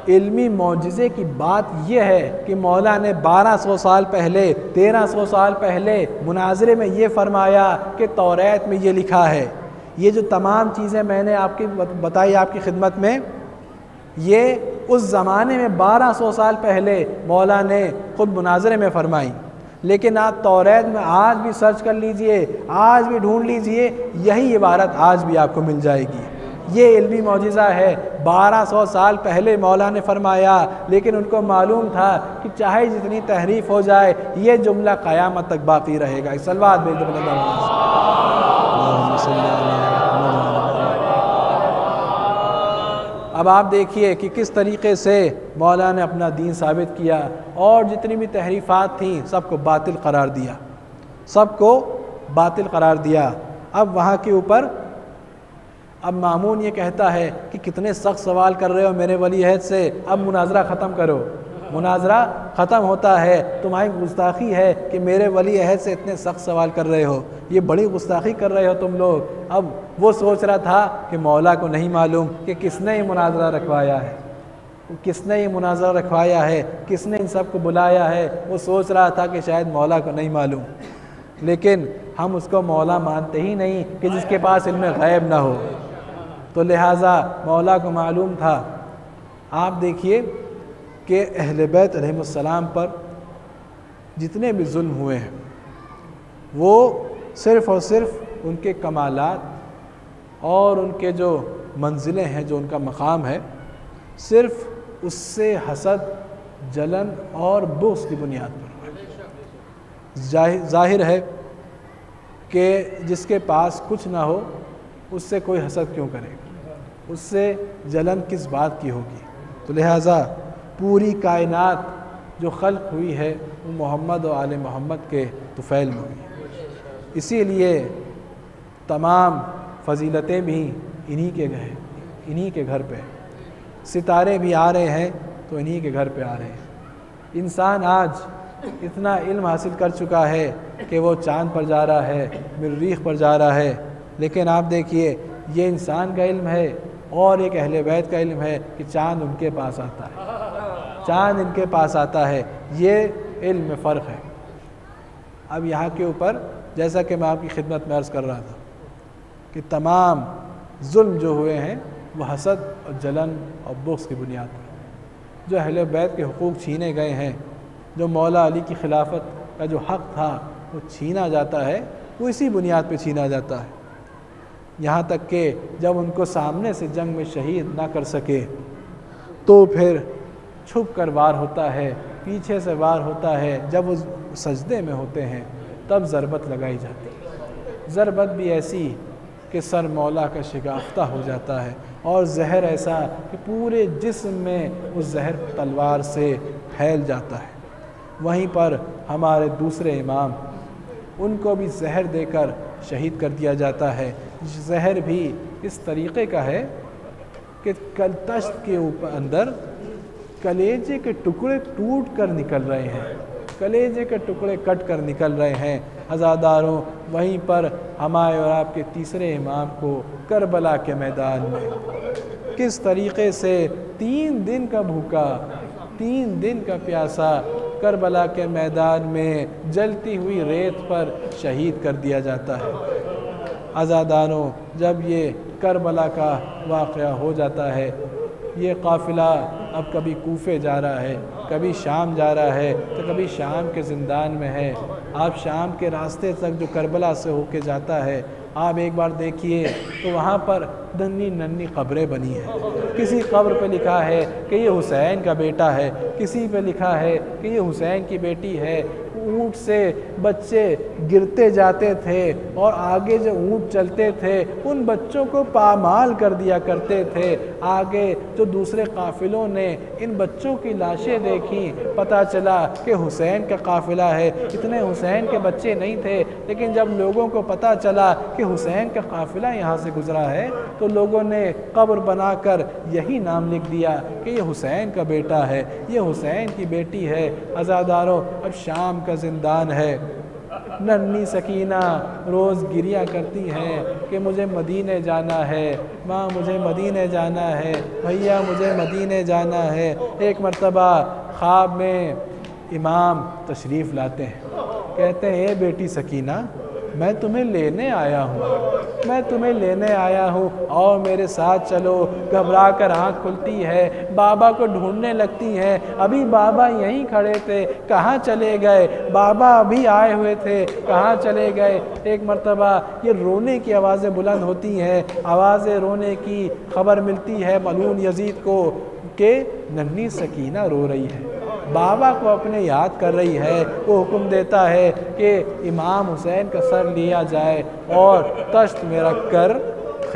इल्मी मौजिज़े की बात यह है कि मौला ने 1200 साल पहले 1300 साल पहले मुनाजरे में ये फरमाया कि तौरात में ये लिखा है। ये जो तमाम चीज़ें मैंने आपकी बताई आपकी खिदमत में, ये उस ज़माने में 1200 साल पहले मौला ने ख़ुद मुनाजरे में फ़रमाई। लेकिन आप तौरात में आज भी सर्च कर लीजिए, आज भी ढूंढ लीजिए, यही इबारत आज भी आपको मिल जाएगी। ये इल्मी मौजिज़ा है। 1200 साल पहले मौला ने फरमाया, लेकिन उनको मालूम था कि चाहे जितनी तहरीफ हो जाए ये जुमला क़यामत तक बाकी रहेगा। सलवात भेज दो। अब आप देखिए कि किस तरीक़े से मौला ने अपना दीन साबित किया और जितनी भी तहरीफ़ात थी सबको बातिल करार दिया, सबको बातिल करार दिया। अब वहाँ के ऊपर अब मामून ये कहता है कि कितने सख्त सवाल कर रहे हो मेरे वली अहद से, अब मुनाजरा ख़त्म करो। मुनाजरा ख़त्म होता है, तुम्हारी गुस्ताखी है कि मेरे वली अहद से इतने सख्त सवाल कर रहे हो, ये बड़ी गुस्ताखी कर रहे हो तुम लोग। अब वो सोच रहा था कि मौला को नहीं मालूम कि किसने ये मुनाजरा रखवाया है, किसने ये मुनाजरा रखवाया है, किसने इन सब को बुलाया है। वो सोच रहा था कि शायद मौला को नहीं मालूम, लेकिन हम उसको मौला मानते ही नहीं कि जिसके पास इल्म गैब ना हो। तो लिहाजा मौला को मालूम था। आप देखिए कि अहले बैत अलैहिस्सलाम पर जितने भी जुल्म हुए हैं वो सिर्फ़ और सिर्फ उनके कमालात और उनके जो मंजिलें हैं, जो उनका मकाम है, सिर्फ़ उससे हसद, जलन और बुग़्ज़ की बुनियाद पर। ज़ाहिर है कि जिसके पास कुछ ना हो उससे कोई हसद क्यों करेगा, उससे जलन किस बात की होगी। तो लिहाजा पूरी कायनात जो खल्क़ हुई है वो मोहम्मद और आले मोहम्मद के तुफ़ैल में हुई है। इसीलिए तमाम फ़जीलतें भी इन्हीं के घर पे, सितारे भी आ रहे हैं तो इन्हीं के घर पे आ रहे हैं। इंसान आज इतना इल्म हासिल कर चुका है कि वो चाँद पर जा रहा है, मरीख़ पर जा रहा है, लेकिन आप देखिए ये इंसान का इल्म है और एक अहले बैत का इल्म है कि चाँद उनके पास आता है, चाँद इनके पास आता है। ये इल्म में फ़र्क है। अब यहाँ के ऊपर जैसा कि मैं आपकी खिदमत में अर्ज़ कर रहा था कि तमाम जुल्म जो हुए हैं वो हसद और जलन और बुग़्ज़ की बुनियाद पर, जो अहले बैत के हुकूक़ छीने गए हैं, जो मौला अली की खिलाफत का जो हक़ था वो छीना जाता है, वो इसी बुनियाद पर छीना जाता है। यहाँ तक कि जब उनको सामने से जंग में शहीद ना कर सके तो फिर छुप कर वार होता है, पीछे से वार होता है। जब वो सजदे में होते हैं तब ज़रबत लगाई जाती है। ज़रबत भी ऐसी कि सर मौला का शिगाफ्ता हो जाता है, और जहर ऐसा कि पूरे जिस्म में उस जहर तलवार से फैल जाता है। वहीं पर हमारे दूसरे इमाम, उनको भी जहर देकर शहीद कर दिया जाता है। जहर भी इस तरीक़े का है कि कल तश्त के ऊपर अंदर कलेजे के टुकड़े टूट कर निकल रहे हैं, कलेजे के टुकड़े कट कर निकल रहे हैं। अज़ादारों, वहीं पर हमारे और आपके तीसरे इमाम को करबला के मैदान में किस तरीक़े से 3 दिन का भूखा, 3 दिन का प्यासा करबला के मैदान में जलती हुई रेत पर शहीद कर दिया जाता है। अज़ादारों, जब ये करबला का वाक़या हो जाता है, ये काफ़िला अब कभी कूफे जा रहा है, कभी शाम जा रहा है, तो कभी शाम के ज़िंदान में है। आप शाम के रास्ते तक जो करबला से होके जाता है, आप एक बार देखिए तो वहाँ पर नन्ही नन्ही कब्रें बनी हैं। किसी कब्र पे लिखा है कि ये हुसैन का बेटा है, किसी पे लिखा है कि ये हुसैन की बेटी है। ऊँट से बच्चे गिरते जाते थे और आगे जो ऊँट चलते थे उन बच्चों को पामाल कर दिया करते थे। आगे जो दूसरे काफ़िलों ने इन बच्चों की लाशें देखी, पता चला कि हुसैन का काफ़िला है। इतने हुसैन के बच्चे नहीं थे, लेकिन जब लोगों को पता चला कि हुसैन का काफ़िला यहाँ से गुज़रा है तो लोगों ने कब्र बनाकर यही नाम लिख दिया कि ये हुसैन का बेटा है, ये हुसैन की बेटी है। अज़ादारों, अब शाम का ज़िंदान है। नन्ही सकीना रोज़ गिरिया करती हैं कि मुझे मदीने जाना है, माँ मुझे मदीने जाना है, भैया मुझे मदीने जाना है। एक मर्तबा ख्वाब में इमाम तशरीफ़ लाते हैं, कहते हैं ए बेटी सकीना, मैं तुम्हें लेने आया हूँ, मैं तुम्हें लेने आया हूँ और मेरे साथ चलो। घबरा कर आँख खुलती है, बाबा को ढूंढने लगती हैं। अभी बाबा यहीं खड़े थे, कहाँ चले गए? बाबा अभी आए हुए थे, कहाँ चले गए? एक मर्तबा ये रोने की आवाज़ें बुलंद होती हैं, आवाज़ें रोने की खबर मिलती है मलून यजीद को कि नन्ही सकीना रो रही है, बाबा को अपने याद कर रही है। वो हुक्म देता है कि इमाम हुसैन का सर लिया जाए और तश्त में रख कर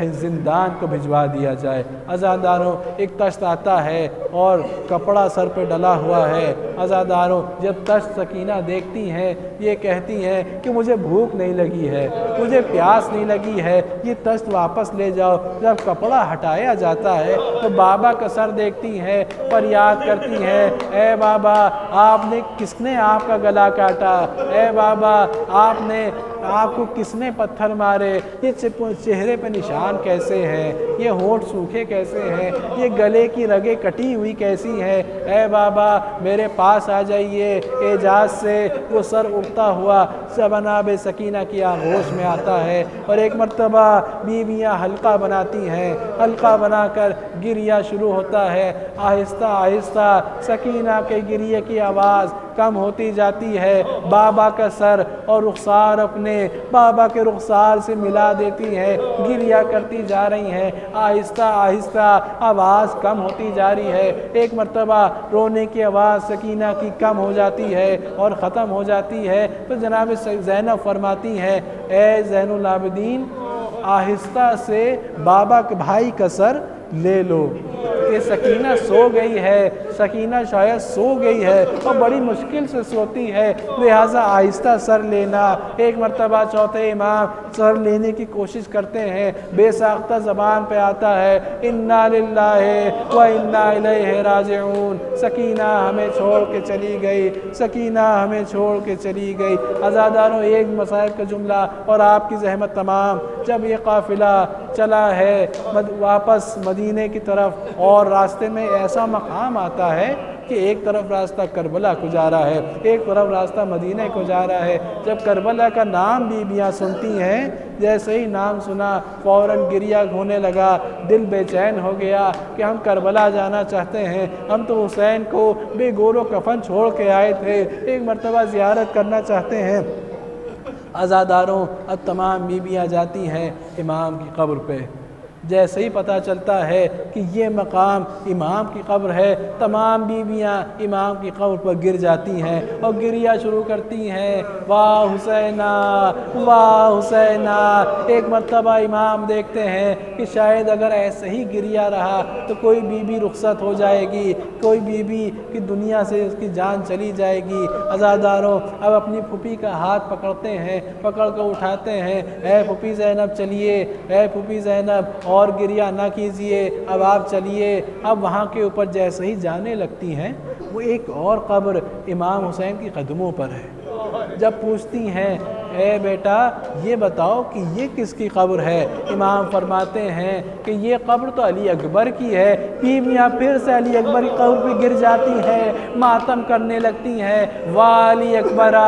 ज़िंदान को भिजवा दिया जाए। अज़ादारों, एक तश्त आता है और कपड़ा सर पे डला हुआ है। अज़ादारों, जब तश्त सकीना देखती हैं, ये कहती हैं कि मुझे भूख नहीं लगी है, मुझे प्यास नहीं लगी है, ये तश्त वापस ले जाओ। जब कपड़ा हटाया जाता है तो बाबा का सर देखती हैं, फरियाद करती हैं, ए बाबा आपने किसने आपका गला काटा? ए बाबा आपको किसने पत्थर मारे? ये चेहरे पे निशान कैसे हैं? ये होंठ सूखे कैसे हैं? ये गले की रगें कटी हुई कैसी हैं? ए बाबा मेरे पास आ जाइए। एजाज से वो सर उठता हुआ जनाब सकीना की आगोश में आता है और एक मर्तबा बीवियाँ हल्का बनाती हैं, हल्का बनाकर गिरिया शुरू होता है। आहिस्ता आहिस्ता सकीना के गिरिए की आवाज़ कम होती जाती है। बाबा का सर और रुखसार अपने बाबा के रुखसार से मिला देती हैं, गिरिया करती जा रही हैं। आहिस्ता आहिस्ता आवाज़ कम होती जा रही है। एक मर्तबा रोने की आवाज़ सकीना की कम हो जाती है और ख़त्म हो जाती है तो जनाब ज़ैनब फरमाती हैं, ए ज़ैनुल आबिदीन आहिस्ता से बाबा के भाई का सर ले लो। ये सकीना सो गई है, सकीना शायद सो गई है और बड़ी मुश्किल से सोती है, लिहाजा आहिस्ता सर लेना। एक मर्तबा चौथे इमाम सर लेने की कोशिश करते हैं, बेसाख्ता ज़बान पे आता है, इन्ना लिल्लाहि व इन्ना इलैहि राजिऊन। सकीना हमें छोड़ के चली गई, सकीना हमें छोड़ के चली गई। अज़ादारों, एक मसाइल का जुमला और आपकी जहमत तमाम। जब ये काफ़िला चला है वापस मदीने की तरफ और रास्ते में ऐसा मकाम आता है कि एक तरफ रास्ता करबला को जा रहा है, एक तरफ रास्ता मदीने को जा रहा है। जब करबला का नाम बीबियाँ सुनती हैं, जैसे ही नाम सुना फ़ौरन गिरिया होने लगा, दिल बेचैन हो गया कि हम करबला जाना चाहते हैं, हम तो हुसैन को बेगोरो कफन छोड़ के आए थे, एक मर्तबा ज़ियारत करना चाहते हैं। अज़ादारों, अब तमाम बीबियाँ जाती हैं इमाम की कब्र पे। जैसे ही पता चलता है कि ये मकाम इमाम की कब्र है, तमाम बीवियाँ इमाम की कब्र पर गिर जाती हैं और गिरिया शुरू करती हैं, वाह हुसैना, वाह हुसैना। एक मर्तबा इमाम देखते हैं कि शायद अगर ऐसे ही गिरिया रहा तो कोई बीबी रुखसत हो जाएगी, कोई बीबी की दुनिया से उसकी जान चली जाएगी। अज़ादारों, अब अपनी फूफी का हाथ पकड़ते हैं, पकड़ कर उठाते हैं, ऐ फूफी ज़ैनब चलिए, ऐ फूफी ज़ैनब और गिरिया ना कीजिए, अब आप चलिए। अब वहाँ के ऊपर जैसे ही जाने लगती हैं, वो एक और कब्र इमाम हुसैन के कदमों पर है। जब पूछती हैं, ए बेटा ये बताओ कि ये किसकी कब्र है? इमाम फरमाते हैं कि ये कब्र तो अली अकबर की है। बीवियाँ फिर से अली अकबर की कब्र पे गिर जाती हैं, मातम करने लगती हैं, वाह अली अकबरा,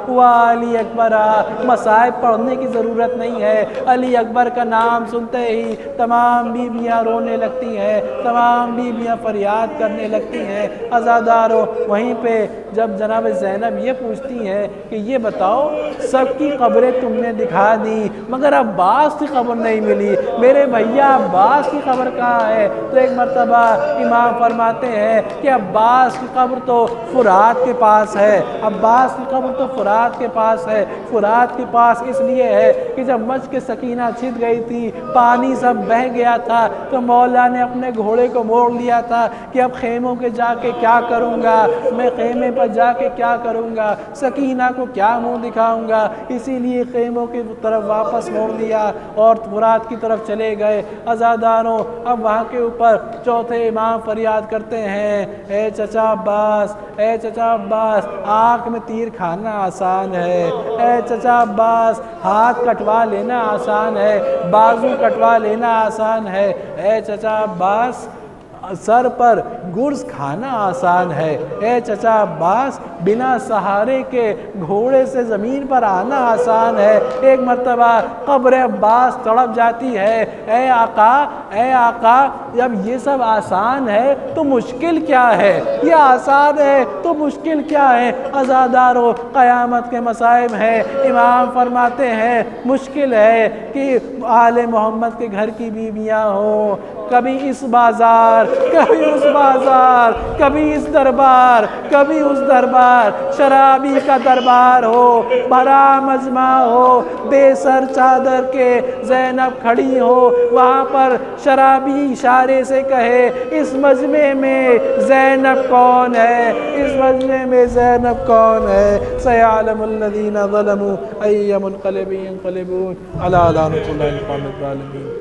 वाह अली अकबरा। मसाइब पढ़ने की ज़रूरत नहीं है, अली अकबर का नाम सुनते ही तमाम बीवियाँ रोने लगती हैं, तमाम बीवियाँ फरियाद करने लगती हैं। अज़ादारों, वहीं पे जब जनाब ज़ैनब ये पूछती हैं कि ये बताओ सबकी कब्रें तुमने दिखा दी मगर अब्बास की कब्र नहीं मिली, मेरे भैया अब्बास की कब्र कहाँ है? तो एक मर्तबा इमाम फरमाते हैं कि अब्बास की कब्र तो फुरात के पास है, अब्बास की कब्र तो फुरात के पास है। फुरात के पास इसलिए है कि जब मच के सकीना छिद गई थी, पानी सब बह गया था, तो मौला ने अपने घोड़े को मोड़ लिया था कि अब खेमों के जाके क्या करूँगा, मैं खेमे पर जाके क्या करूँगा, सकीना को क्या मुँह दिखाऊँगा। इसीलिए खेमों की तरफ वापस मोड़ लिया और फुरात की तरफ चले गए। अज़ादारों, अब वहाँ के ऊपर चौथे इमाम फरियाद करते हैं, ए चचा अब्बास, ए चचा अब्बास, आँख में तीर खाना आसान है, ए चचा अब्बास हाथ कटवा लेना आसान है, बाजू कटवा लेना आसान है, ए चचा अब्बास सर पर गुर्ज खाना आसान है, ए चचा अब्बास बिना सहारे के घोड़े से ज़मीन पर आना आसान है। एक मर्तबा कब्र अब्बास तड़प जाती है, ए आका, ए आका, जब ये सब आसान है तो मुश्किल क्या है? ये आसान है तो मुश्किल क्या है? अज़ादारों, क़यामत के मसाइब हैं। इमाम फरमाते हैं मुश्किल है कि आले मोहम्मद के घर की बीवियाँ हों, कभी इस बाज़ार, कभी उस बाज़ार, कभी इस दरबार, कभी उस दरबार, शराबी का दरबार हो, भरा मजमा हो, बेसर चादर के ज़ैनब खड़ी हो, वहाँ पर शराबी इशारे से कहे, इस मजमे में ज़ैनब कौन है, इस मजमे में ज़ैनब कौन है? सयअलमुल्लज़ीना ज़लमू अय्य मुनक़लिबिन यन्क़लिबून अला लानतुल्लाहिल क़ौमिज़ ज़ालिमीन।